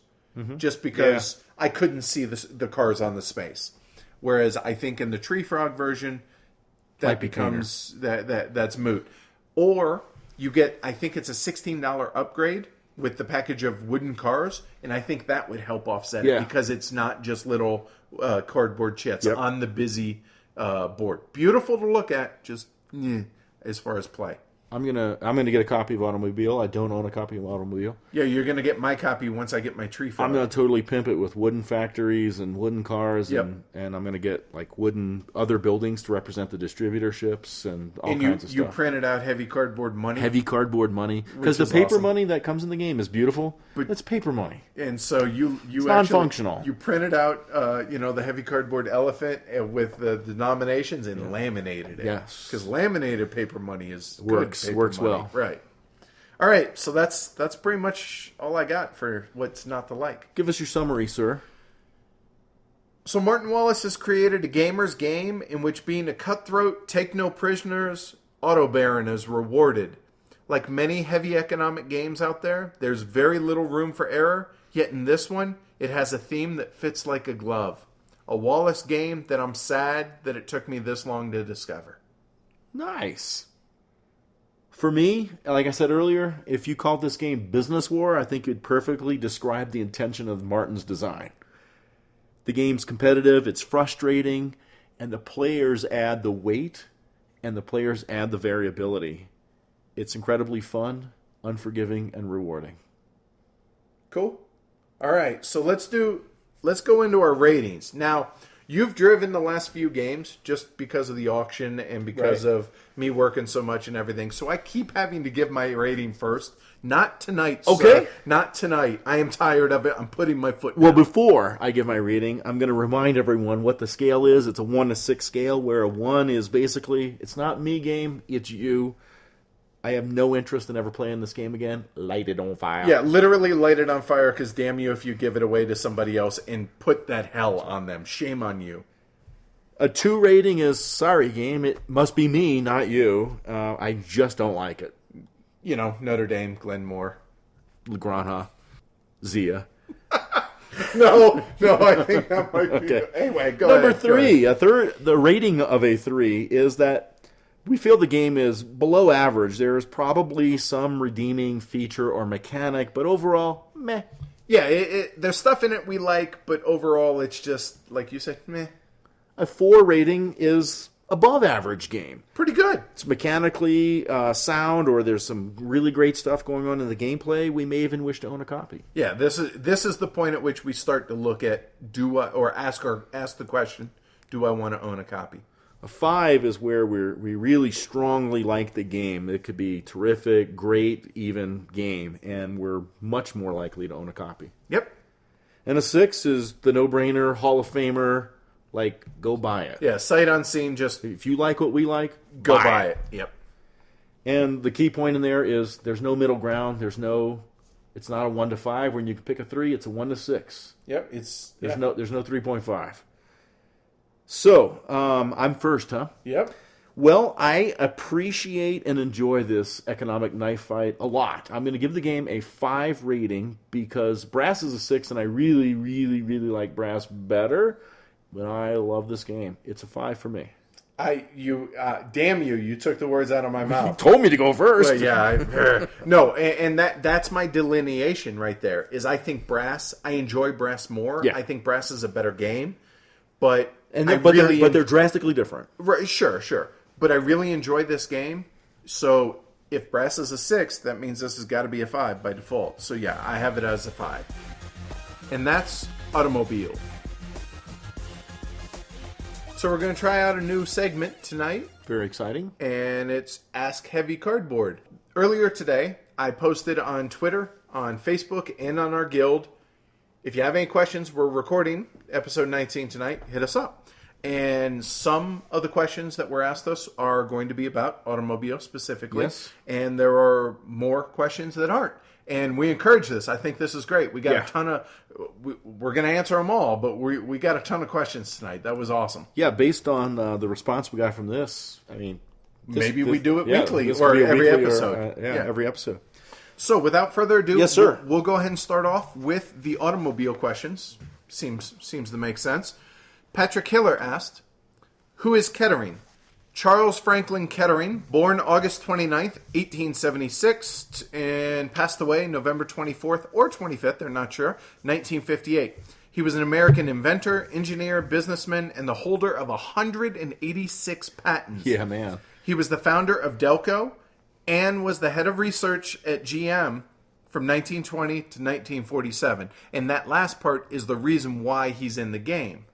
just because I couldn't see the cars on the space. Whereas I think in the Tree Frog version, that becomes that's moot. Or you get, I think it's a $16 upgrade with the package of wooden cars, and I think that would help offset it because it's not just little cardboard chits on the busy board. Beautiful to look at, just as far as play. I'm gonna get a copy of Automobile. I don't own a copy of Automobile. Yeah, you're going to get my copy once I get my tree filled. I'm gonna totally pimp it with wooden factories and wooden cars, Yep. and I'm gonna get like wooden other buildings to represent the distributorships and all kinds of you stuff. printed out heavy cardboard money. Heavy cardboard money, because the is paper awesome. money that comes in the game is beautiful, but it's paper money. And so you It's actually non-functional. you printed out the heavy cardboard elephant with the denominations and laminated it. Yes. Because laminated paper money is Works- good paper works money. well. Right. All right, so that's pretty much all I got for what's not to like. Give us your summary, sir. So Martin Wallace has created a gamer's game in which being a cutthroat, take no prisoners, auto baron is rewarded. Like many heavy economic games out there, there's very little room for error, yet in this one, it has a theme that fits like a glove. A Wallace game that I'm sad that it took me this long to discover. Nice. For me, like I said earlier, if you called this game Business War, I think it'd perfectly describe the intention of Martin's design. The game's competitive, it's frustrating, and the players add the weight, and the players add the variability. It's incredibly fun, unforgiving, and rewarding. Cool. All right, so let's go into our ratings. Now, you've driven the last few games just because of the auction and because Right. of me working so much and everything. So I keep having to give my rating first. Not tonight, Okay. sir. Not tonight. I am tired of it. I'm putting my foot down. Well, before I give my rating, I'm going to remind everyone what the scale is. It's a 1 to 6 scale, where a 1 is basically, it's not me game, it's you. I have no interest in ever playing this game again. Light it on fire. Yeah, literally light it on fire, because damn you if you give it away to somebody else and put that hell on them. Shame on you. A 2 rating is, sorry game, it must be me, not you. I just don't like it. You know, Notre Dame, Glenmore. Legrand, Zia. No, I think that might be... Okay. Anyway, go Number ahead. Go ahead. 3, the rating of a 3 is that we feel the game is below average. There's probably some redeeming feature or mechanic, but overall, meh. Yeah, there's stuff in it we like, but overall it's just, like you said, meh. A 4 rating is above average game. Pretty good. It's mechanically sound, or there's some really great stuff going on in the gameplay. We may even wish to own a copy. Yeah, this is the point at which we start to look at ask the question, do I want to own a copy? A 5 is where we really strongly like the game. It could be terrific, great, even game, and we're much more likely to own a copy. Yep. And a 6 is the no-brainer, Hall of Famer, like, go buy it. Yeah, sight unseen, just If you like what we like, go buy it. Yep. And the key point in there is there's no middle ground. It's not a 1 to 5 when you can pick a 3. It's a 1 to 6. Yep. There's no 3.5. So, I'm first, huh? Yep. Well, I appreciate and enjoy this economic knife fight a lot. I'm going to give the game a 5 rating because Brass is a 6, and I really, really, really like Brass better. But I love this game. It's a 5 for me. Damn you! You took the words out of my mouth. Told me to go first. Well, yeah, no, and that's my delineation right there. Is I think Brass. I enjoy Brass more. Yeah. I think Brass is a better game, but They're drastically different. Right, sure. But I really enjoyed this game. So if Brass is a 6, that means this has got to be a 5 by default. So yeah, I have it as a 5. And that's Automobile. So we're going to try out a new segment tonight, Very exciting. and it's Ask Heavy Cardboard. Earlier today, I posted on Twitter, on Facebook, and on our guild. If you have any questions, we're recording episode 19 tonight. Hit us up. And some of the questions that were asked us are going to be about Automobile specifically. Yes. And there are more questions that aren't. And we encourage this. I think this is great. We got a ton of... We're going to answer them all, but we got a ton of questions tonight. That was awesome. Yeah, based on the response we got from this, I mean... Maybe we do it weekly this or could be a every weekly episode. every episode. So without further ado, Yes, sir. We'll go ahead and start off with the Automobile questions. Seems to make sense. Patrick Hiller asked, who is Kettering? Charles Franklin Kettering, born August 29th, 1876, and passed away November 24th or 25th, they're not sure, 1958. He was an American inventor, engineer, businessman, and the holder of 186 patents. Yeah, man. He was the founder of Delco and was the head of research at GM from 1920 to 1947. And that last part is the reason why he's in the game.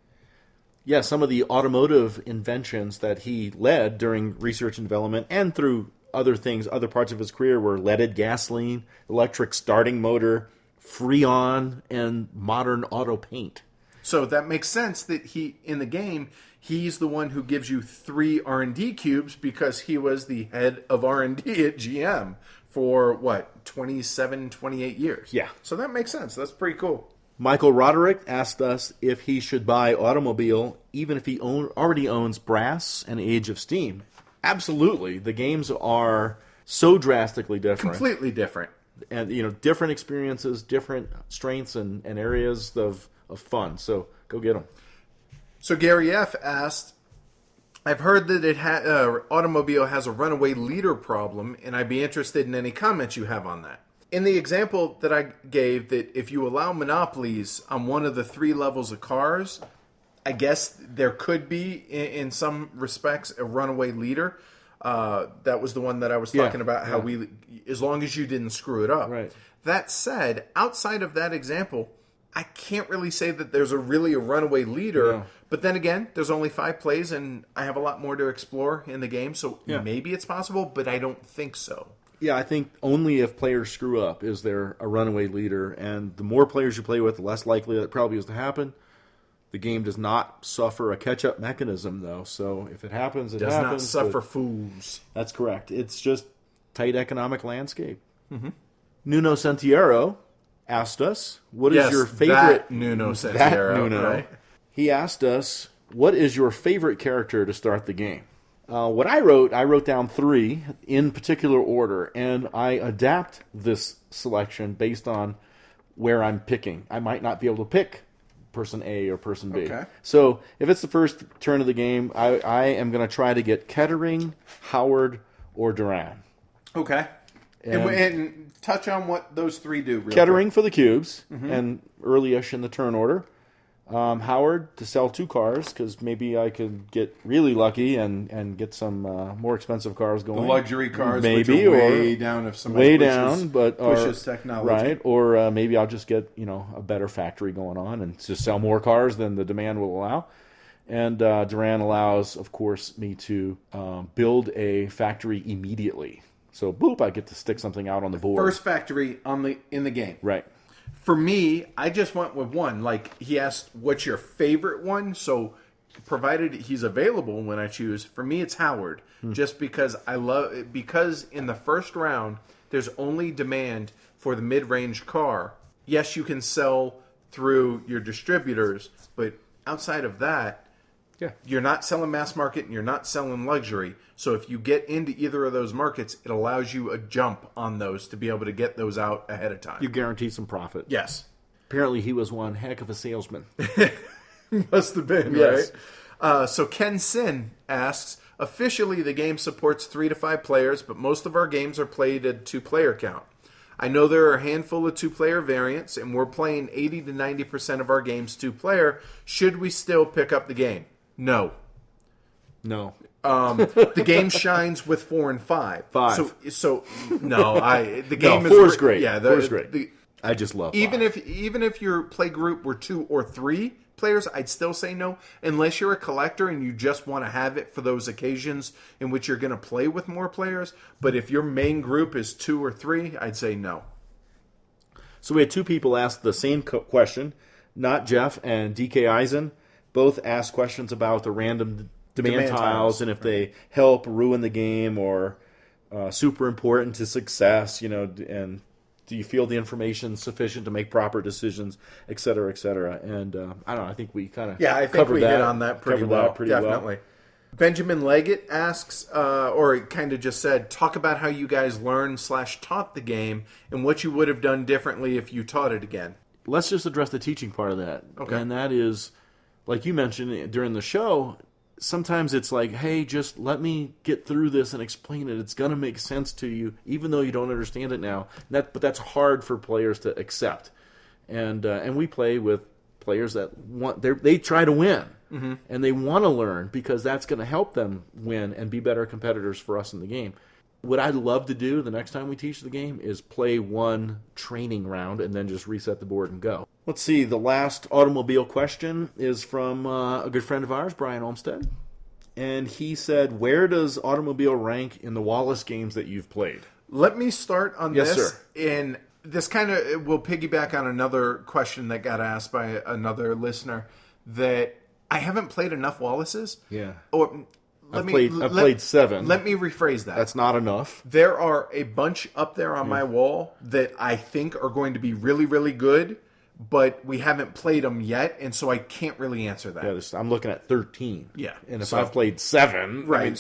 Yeah, some of the automotive inventions that he led during research and development and through other things, other parts of his career were leaded gasoline, electric starting motor, Freon, and modern auto paint. So that makes sense that he, in the game, he's the one who gives you 3 R&D cubes because he was the head of R&D at GM for, 27, 28 years? Yeah. So that makes sense. That's pretty cool. Michael Roderick asked us if he should buy automobile even if he already owns Brass and Age of Steam. Absolutely. The games are so drastically different. Completely different. And, different experiences, different strengths and areas of fun. So go get them. So Gary F. asked, I've heard that automobile has a runaway leader problem, and I'd be interested in any comments you have on that. In the example that I gave, that if you allow monopolies on one of the 3 levels of cars, I guess there could be, in some respects, a runaway leader. That was the one that I was talking about, how as long as you didn't screw it up. Right. That said, outside of that example, I can't really say that there's really a runaway leader. No. But then again, there's only 5 plays, and I have a lot more to explore in the game, so maybe it's possible, but I don't think so. Yeah, I think only if players screw up is there a runaway leader, and the more players you play with, the less likely that probably is to happen. The game does not suffer a catch-up mechanism, though, so if it happens, it happens. Does not suffer fools. That's correct. It's just tight economic landscape. Mm-hmm. Nuno Santiero asked us, what is your favorite... That Nuno Santiero, right? He asked us, what is your favorite character to start the game? What I wrote down 3 in particular order, and I adapt this selection based on where I'm picking. I might not be able to pick person A or person B. Okay. So if it's the first turn of the game, I am going to try to get Kettering, Howard, or Duran. Okay. And touch on what those 3 do. Kettering for the cubes, and early-ish in the turn order. Howard to sell 2 cars, because maybe I could get really lucky and get some more expensive cars going. The luxury cars, maybe, which are way down if somebody pushes technology. Right, or maybe I'll just get a better factory going on and just sell more cars than the demand will allow. And Duran allows, of course, me to build a factory immediately. So, boop, I get to stick something out on the board. First factory in the game. Right. For me, I just went with one. Like, he asked, what's your favorite one? provided he's available when I choose, for me it's Howard. Just because because in the first round, there's only demand for the mid-range car. Yes, you can sell through your distributors, but outside of that, you're not selling mass market and you're not selling luxury. So if you get into either of those markets, it allows you a jump on those to be able to get those out ahead of time. You guarantee some profit. Yes. Apparently he was one heck of a salesman. Must have been, yes. Right? So Ken Sin asks, officially the game supports 3 to 5 players, but most of our games are played at 2-player count. I know there are a handful of 2-player variants, and we're playing 80 to 90% of our games 2-player. Should we still pick up the game? No. No. The game shines with 4 and 5. 5. So no, the game no, is 4 is great. Yeah, 4 is great. I just love 5. Even if your play group were 2 or 3 players, I'd still say no, unless you're a collector and you just want to have it for those occasions in which you're going to play with more players. But if your main group is 2 or 3, I'd say no. So we had 2 people ask the same question, not Jeff and DK Eisen. Both asked questions about the random demand tiles and if they help ruin the game or super important to success, and do you feel the information sufficient to make proper decisions, et cetera, et cetera. And I don't know, I think we kind of I think we hit on that pretty well. Definitely. Benjamin Leggett asks, or kind of just said, talk about how you guys learned/taught the game and what you would have done differently if you taught it again. Let's just address the teaching part of that. Okay. And that is, like you mentioned during the show, sometimes it's like, hey, just let me get through this and explain it. It's going to make sense to you, even though you don't understand it now. But that's hard for players to accept. And we play with players that they try to win. Mm-hmm. And they want to learn because that's going to help them win and be better competitors for us in the game. what I'd love to do the next time we teach the game is play one training round and then just reset the board and go. Let's see, the last automobile question is from a good friend of ours, Brian Olmsted. And he said, where does automobile rank in the Wallace games that you've played? Let me start on Yes, this. sir. And this kind of will piggyback on another question that got asked by another listener, that I haven't played enough Wallaces. Yeah. Or I've played 7. Let me rephrase that. That's not enough. There are a bunch up there on my wall that I think are going to be really, really good, but we haven't played them yet, and so I can't really answer that. Yeah, I'm looking at 13. Yeah. And if I've played 7, Right. I mean,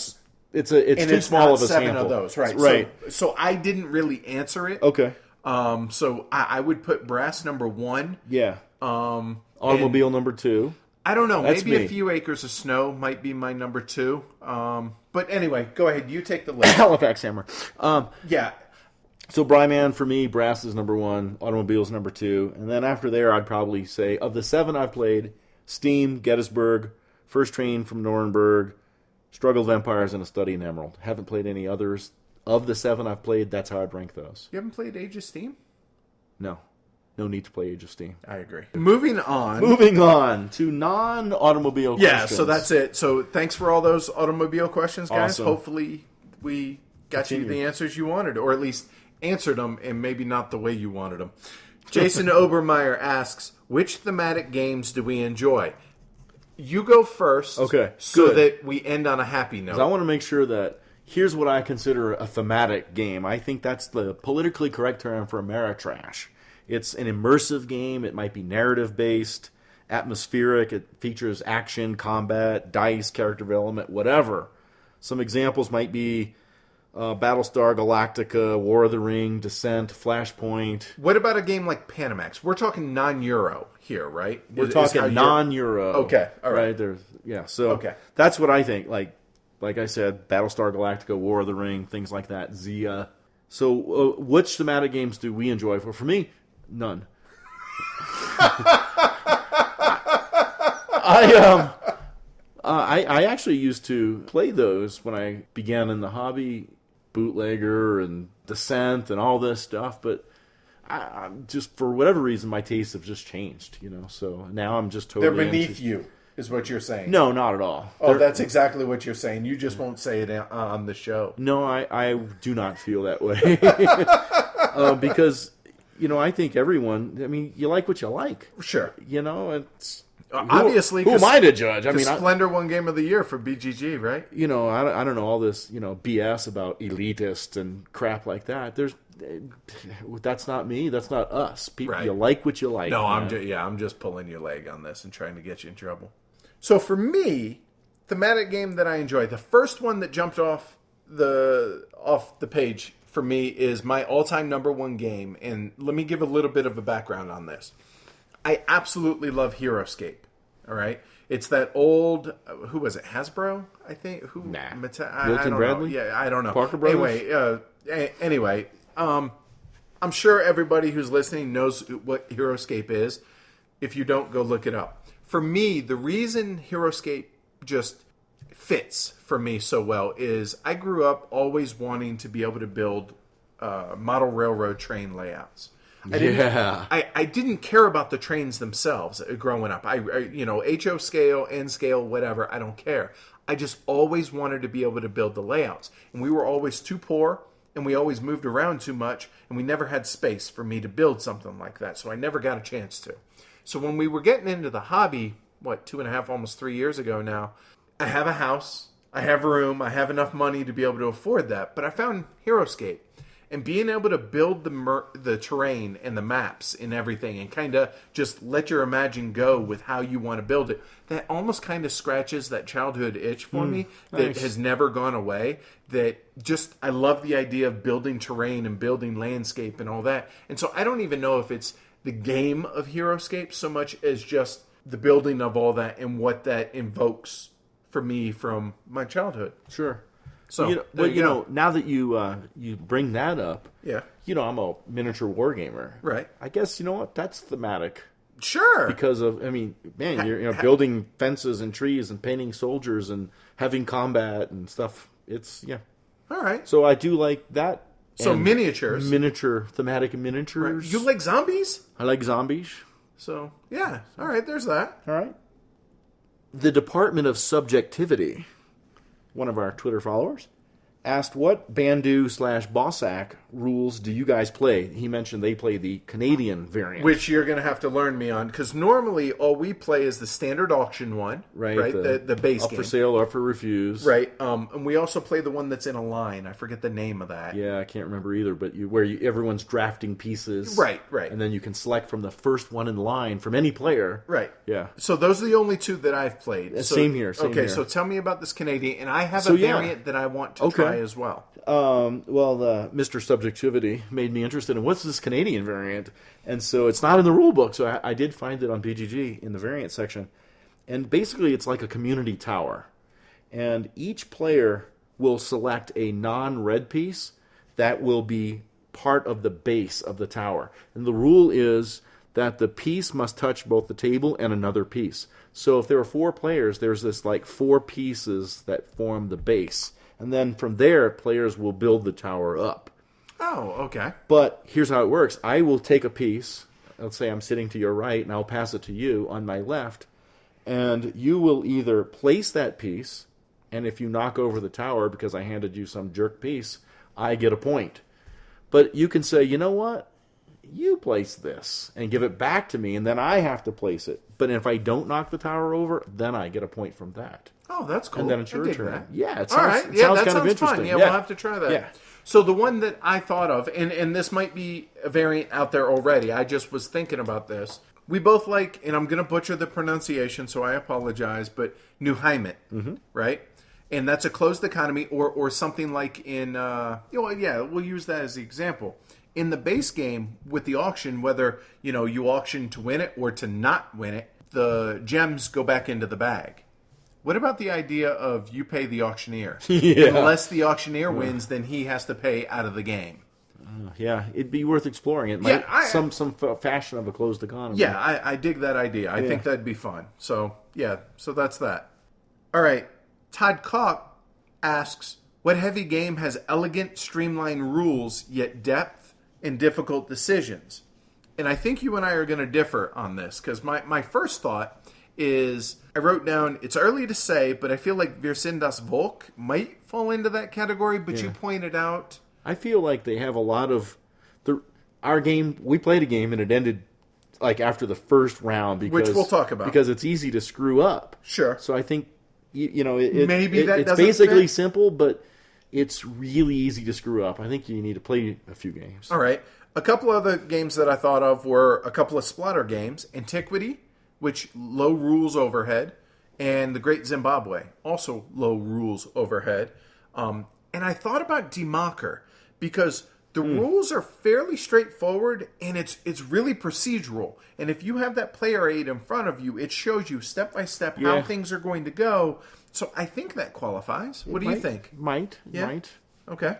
it's too small of a 7 sample. of those, right? Right. So I didn't really answer it. Okay. So I would put brass number 1. Yeah. Automobile number 2. I don't know. That's Maybe me. A Few Acres of Snow might be my number 2. But anyway, go ahead. You take the list. Halifax Hammer. Yeah. So Bryman for me, brass is number 1, automobiles number 2, and then after there, I'd probably say of the 7 I've played, Steam, Gettysburg, First Train from Nuremberg, Struggle of Empires, and A Study in Emerald. Haven't played any others. Of the 7 I've played, that's how I'd rank those. You haven't played Age of Steam? No need to play Age of Steam. I agree. Moving on to non-automobile questions. Yeah, so that's it. So thanks for all those automobile questions, guys. Awesome. Hopefully we got you the answers you wanted, or at least answered them, and maybe not the way you wanted them. Jason Obermeyer asks, which thematic games do we enjoy? You go first, Okay, so good. that we end on a happy note. I want to make sure that here's what I consider a thematic game. I think that's the politically correct term for Ameritrash. It's an immersive game. It might be narrative-based, atmospheric. It features action, combat, dice, character development, whatever. Some examples might be Battlestar Galactica, War of the Ring, Descent, Flashpoint. What about a game like Panamax? We're talking non-Euro here, right? We're Is how talking you're- non-Euro. Okay, all right. So Okay. that's what I think. Like I said, Battlestar Galactica, War of the Ring, things like that. Zia. So which thematic games do we enjoy? For me, none. I actually used to play those when I began in the hobby, Bootlegger and Descent and all this stuff, but I'm just, for whatever reason, my tastes have just changed, so now I'm just totally They're beneath into... you, is what you're saying. No, not at all. Oh, that's exactly what you're saying. You just won't say it on the show. No, I do not feel that way. Because, I think everyone, you like what you like. Sure. It's... Obviously, who am I to judge? Splendor won Game of the Year for BGG, right? I don't know all this, BS about elitist and crap like that. That's not me. That's not us. People, Right. You like what you like. No, I'm just pulling your leg on this and trying to get you in trouble. So for me, thematic game that I enjoy, the first one that jumped off the page for me is my all-time number 1 game, and let me give a little bit of a background on this. I absolutely love HeroScape. All right, it's that old. Who was it? Hasbro, I think. Who? Nah. I Milton don't Bradley? know. Yeah, I don't know. Parker Brothers? Anyway, I'm sure everybody who's listening knows what HeroScape is. If you don't, go look it up. For me, the reason HeroScape just fits for me so well is I grew up always wanting to be able to build model railroad train layouts. I didn't care about the trains themselves growing up. HO scale, N scale, whatever, I don't care. I just always wanted to be able to build the layouts. And we were always too poor, and we always moved around too much, and we never had space for me to build something like that. So I never got a chance to. So when we were getting into the hobby, 2.5, almost 3 years ago now, I have a house, I have room, I have enough money to be able to afford that. But I found HeroScape. And being able to build the terrain and the maps and everything and kind of just let your imagination go with how you want to build it, that almost kind of scratches that childhood itch for me that has never gone away. I love the idea of building terrain and building landscape and all that. And so I don't even know if it's the game of HeroScape so much as just the building of all that and what that invokes for me from my childhood. Sure. So, now that you bring that up, yeah, I'm a miniature wargamer, right? I guess that's thematic. Sure. Because of, you're building fences and trees and painting soldiers and having combat and stuff. It's All right. So I do like that. So And miniatures. Thematic miniatures. Right. You like zombies? I like zombies. So, yeah. All right, there's that. All right. The Department of Subjectivity, one of our Twitter followers, asked what Bandu/Bossack rules do you guys play? He mentioned they play the Canadian variant. Which you're going to have to learn me on, because normally all we play is the standard auction one. Right. The base up game. for sale, up for refuse. Right. And we also play the one that's in a line. I forget the name of that. Yeah, I can't remember either, but everyone's drafting pieces. Right. And then you can select from the first one in line from any player. Right. Yeah. So those are the only two that I've played. Same here. Okay, so tell me about this Canadian, and I have a variant that I want to try as well. Mr. Subjectivity made me interested in what's this Canadian variant, and so it's not in the rule book. So I did find it on BGG in the variant section, and basically it's like a community tower, and each player will select a non-red piece that will be part of the base of the tower, and the rule is that the piece must touch both the table and another piece. So if there are 4 players, there's this like 4 pieces that form the base. And then from there, players will build the tower up. Oh, okay. But here's how it works. I will take a piece. Let's say I'm sitting to your right, and I'll pass it to you on my left. And you will either place that piece, and if you knock over the tower because I handed you some jerk piece, I get a point. But you can say, you know what? You place this and give it back to me, and then I have to place it. But if I don't knock the tower over, then I get a point from that. Oh, that's cool. And then it's your turn. That. Yeah, it all sounds, right. it Yeah, sounds that kind sounds of interesting. fun. Yeah, we'll have to try that. Yeah. So the one that I thought of, and this might be a variant out there already, I just was thinking about this. We both like, and I'm going to butcher the pronunciation, so I apologize, but New Heimat, right? And that's a closed economy, or something like in, we'll use that as the example. In the base game with the auction, whether you auction to win it or to not win it, the gems go back into the bag. What about the idea of you pay the auctioneer? Unless the auctioneer wins, then he has to pay out of the game. Yeah, it'd be worth exploring. It might some fashion of a closed economy. Yeah, I dig that idea. I think that'd be fun. So that's that. All right, Todd Koch asks, what heavy game has elegant, streamlined rules, yet depth and difficult decisions? And I think you and I are going to differ on this, because my first thought is, I wrote down, it's early to say, but I feel like Wir sind das Volk might fall into that category, but you pointed out... I feel like they have a lot of... Our game, we played a game and it ended like after the first round, because, which we'll talk about. Because it's easy to screw up. Sure. So I think, maybe it's basically fit. simple, but it's really easy to screw up. I think you need to play a few games. All right. A couple other games that I thought of were a couple of splatter games. Antiquity, which low rules overhead, and The Great Zimbabwe, also low rules overhead. And I thought about Democker, because the rules are fairly straightforward, and it's really procedural. And if you have that player aid in front of you, it shows you step by step how things are going to go. So I think that qualifies. What do you think? Might. Okay.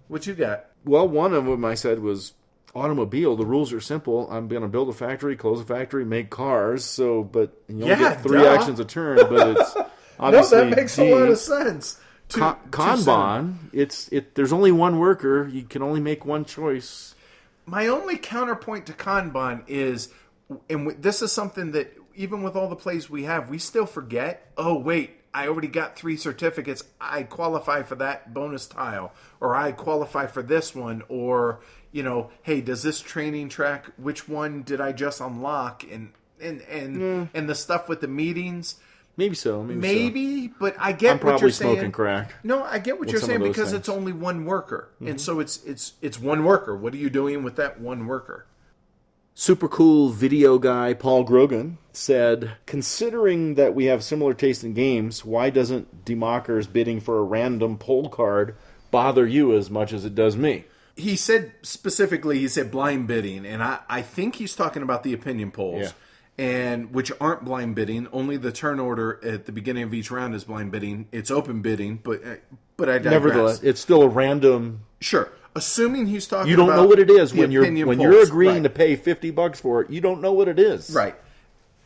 What you got? Well, one of them I said was automobile. The rules are simple. I'm going to build a factory, close a factory, make cars. So, but you only get 3 actions a turn. But it's obviously no, that makes a lot of sense. Kanban. There's only one worker. You can only make one choice. My only counterpoint to Kanban is, and this is something that even with all the plays we have, we still forget. Oh wait, I already got 3 certificates. I qualify for that bonus tile, or I qualify for this one, or hey, does this training track? Which one did I just unlock? And the stuff with the meetings. Maybe so. Maybe, but I get I'm what probably you're saying. smoking crack. No, I get what you're saying, because things. it's only one worker, and so it's one worker. What are you doing with that one worker? Super cool video guy Paul Grogan said, considering that we have similar taste in games, why doesn't Democker's bidding for a random poll card bother you as much as it does me? He said specifically, blind bidding, and I think he's talking about the opinion polls. Yeah. And which aren't blind bidding. Only the turn order at the beginning of each round is blind bidding. It's open bidding, but I digress. Nevertheless, it's still a random. Sure, assuming he's talking. You don't about know what it is when you're polls. agreeing to pay $50 for it. You don't know what it is. Right.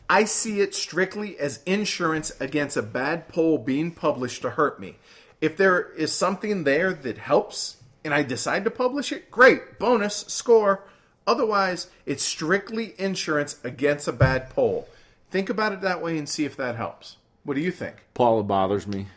I see it strictly as insurance against a bad poll being published to hurt me. If there is something there that helps and I decide to publish it, great, bonus, score. Otherwise, it's strictly insurance against a bad poll. Think about it that way and see if that helps. What do you think? Paul, it bothers me.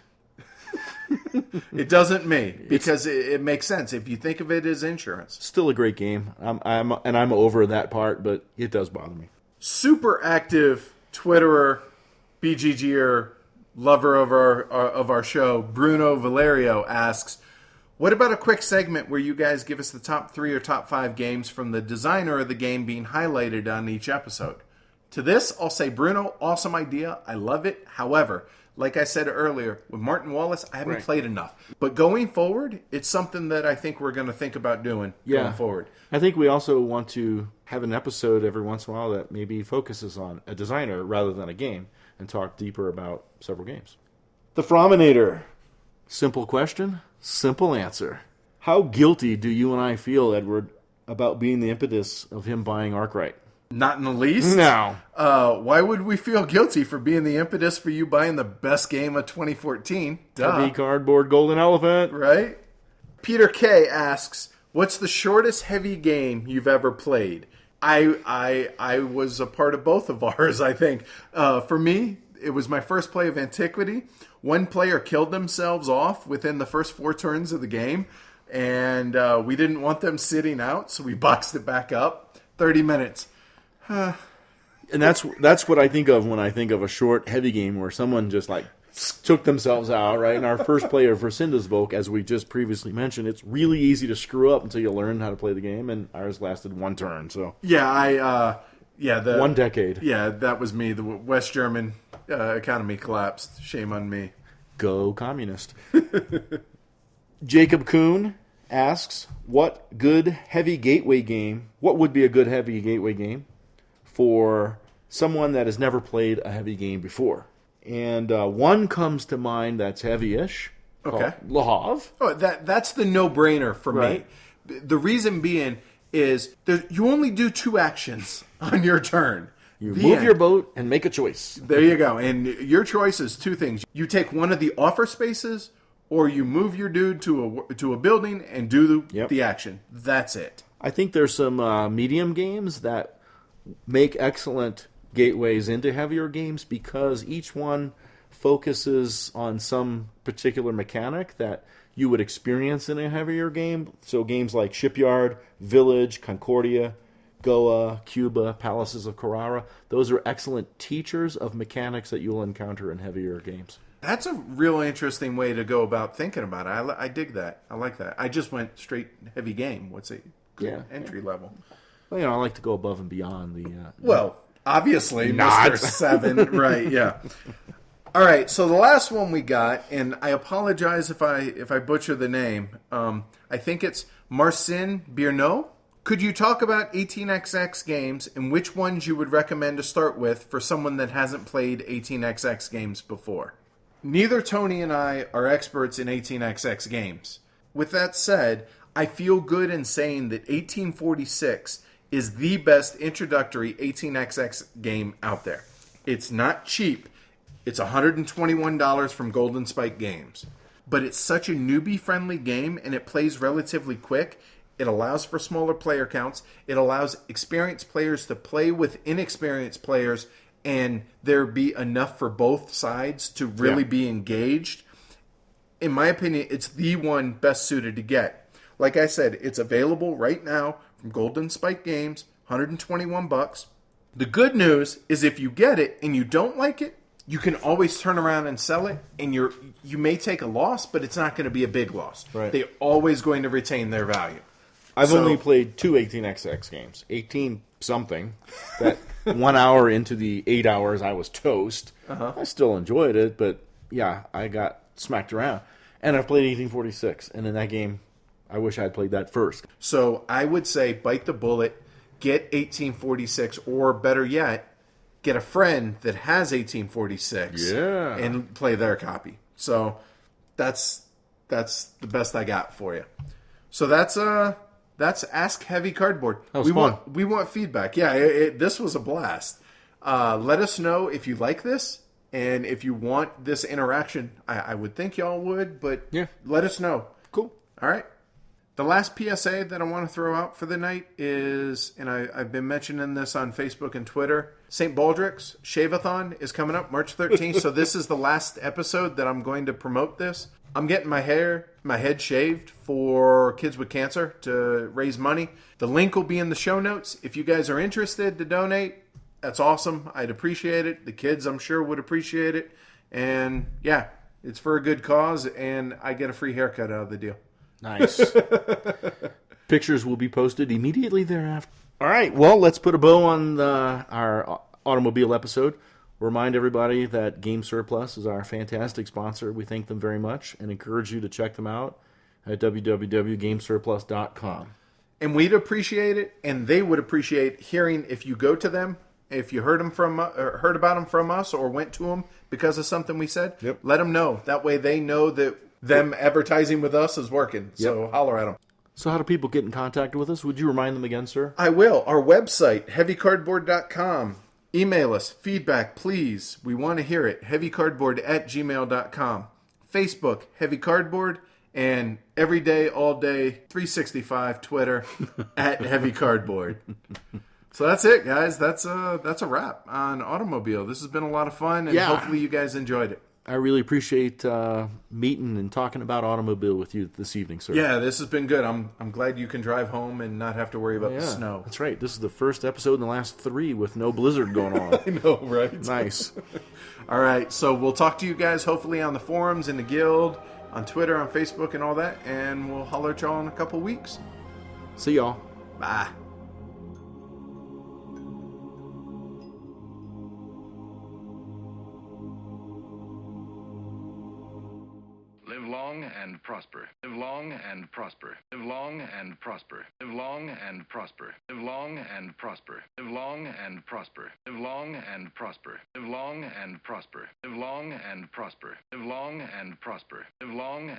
It doesn't me, because it makes sense if you think of it as insurance. Still a great game. I'm over that part, but it does bother me. Super active Twitterer, BGGer, lover of our show, Bruno Valerio asks, what about a quick segment where you guys give us the top 3 or top 5 games from the designer of the game being highlighted on each episode? To this, I'll say, Bruno, awesome idea. I love it. However, like I said earlier, with Martin Wallace, I haven't played enough. But going forward, it's something that I think we're going to think about doing going forward. I think we also want to have an episode every once in a while that maybe focuses on a designer rather than a game and talk deeper about several games. The Frominator. Simple question, simple answer. How guilty do you and I feel, Edward, about being the impetus of him buying Arkwright? Not in the least. No. Why would we feel guilty for being the impetus for you buying the best game of 2014? Duh. Heavy cardboard golden elephant. Right? Peter K asks, what's the shortest heavy game you've ever played? I was a part of both of ours, I think. For me, it was my first play of Antiquity. One player killed themselves off within the first 4 turns of the game, and we didn't want them sitting out, so we boxed it back up. 30 minutes. And that's what I think of when I think of a short, heavy game where someone just like took themselves out, right? And our first player for Sindusvolk, as we just previously mentioned, it's really easy to screw up until you learn how to play the game, and ours lasted 1 turn. So 1 decade. Yeah, that was me. The West German economy collapsed. Shame on me. Go communist. Jacob Kuhn asks, what would be a good heavy gateway game for someone that has never played a heavy game before? And one comes to mind that's heavy-ish. Okay. Le Havre. Oh, that's the no-brainer for me. The reason being is you only do 2 actions on your turn. You move your boat and make a choice. There you go. And your choice is 2 things. You take one of the offer spaces, or you move your dude to a building and do the action. That's it. I think there's some medium games that make excellent gateways into heavier games because each one focuses on some particular mechanic that you would experience in a heavier game. So games like Shipyard, Village, Concordia, Goa, Cuba, Palaces of Carrara, those are excellent teachers of mechanics that you'll encounter in heavier games. That's a real interesting way to go about thinking about it. I dig that. I like that. I just went straight heavy game. What's a good entry level? Well, I like to go above and beyond the... well, obviously, Mr. 7. Right, yeah. All right, so the last one we got, and I apologize if I butcher the name. I think it's Marcin Birneau. Could you talk about 18xx games and which ones you would recommend to start with for someone that hasn't played 18xx games before? Neither Tony and I are experts in 18xx games. With that said, I feel good in saying that 1846 is the best introductory 18xx game out there. It's not cheap. It's $121 from Golden Spike Games. But it's such a newbie-friendly game, and it plays relatively quick. It allows for smaller player counts. It allows experienced players to play with inexperienced players, and there be enough for both sides to really be engaged. In my opinion, it's the one best suited to get. Like I said, it's available right now from Golden Spike Games, $121. The good news is if you get it and you don't like it, you can always turn around and sell it, and you may take a loss, but it's not going to be a big loss. Right. They're always going to retain their value. I've only played 2 18xx games. 18-something. That 1 hour into the 8 hours I was toast. I still enjoyed it, but yeah, I got smacked around. And I've played 1846, and in that game, I wish I had played that first. So I would say bite the bullet, get 1846, or better yet, get a friend that has 1846 and play their copy. So that's the best I got for you. So that's Ask Heavy Cardboard. That was fun. We want feedback. Yeah, this was a blast. Let us know if you like this. And if you want this interaction, I would think y'all would, but Yeah. let us know. Cool. All right. The last PSA that I want to throw out for the night is, and I've been mentioning this on Facebook and Twitter, St. Baldrick's Shave-a-thon is coming up March 13th. So this is the last episode that I'm going to promote this. I'm getting my head shaved for kids with cancer to raise money. The link will be in the show notes. If you guys are interested to donate, that's awesome. I'd appreciate it. The kids, I'm sure, would appreciate it. And yeah, it's for a good cause, and I get a free haircut out of the deal. Nice. Pictures will be posted immediately thereafter. All right, well, let's put a bow on our automobile episode. Remind everybody that Game Surplus is our fantastic sponsor. We thank them very much and encourage you to check them out at www.gamesurplus.com. And we'd appreciate it, and they would appreciate hearing if you go to them, if you heard about them from us, or went to them because of something we said. Yep. Let them know. That way, they know that them advertising with us is working. So holler at them. So how do people get in contact with us? Would you remind them again, sir? I will. Our website, heavycardboard.com. Email us. Feedback, please. We want to hear it. heavycardboard@gmail.com. Facebook, Heavy Cardboard. And every day, all day, 365, Twitter, at Heavy Cardboard. So that's it, guys. That's a wrap on Automobile. This has been a lot of fun, and hopefully you guys enjoyed it. I really appreciate meeting and talking about automobile with you this evening, sir. Yeah, this has been good. I'm glad you can drive home and not have to worry about the snow. That's right. This is the first episode in the last 3 with no blizzard going on. I know, right? Nice. All right, so we'll talk to you guys hopefully on the forums, in the guild, on Twitter, on Facebook, and all that, and we'll holler at y'all in a couple weeks. See y'all. Bye. Live long and prosper. Live long and prosper. Live long and prosper. Live long and prosper. Live long and prosper. Live long and prosper. Live long and prosper. Live long and prosper. Live long and prosper. Live long and prosper. Live long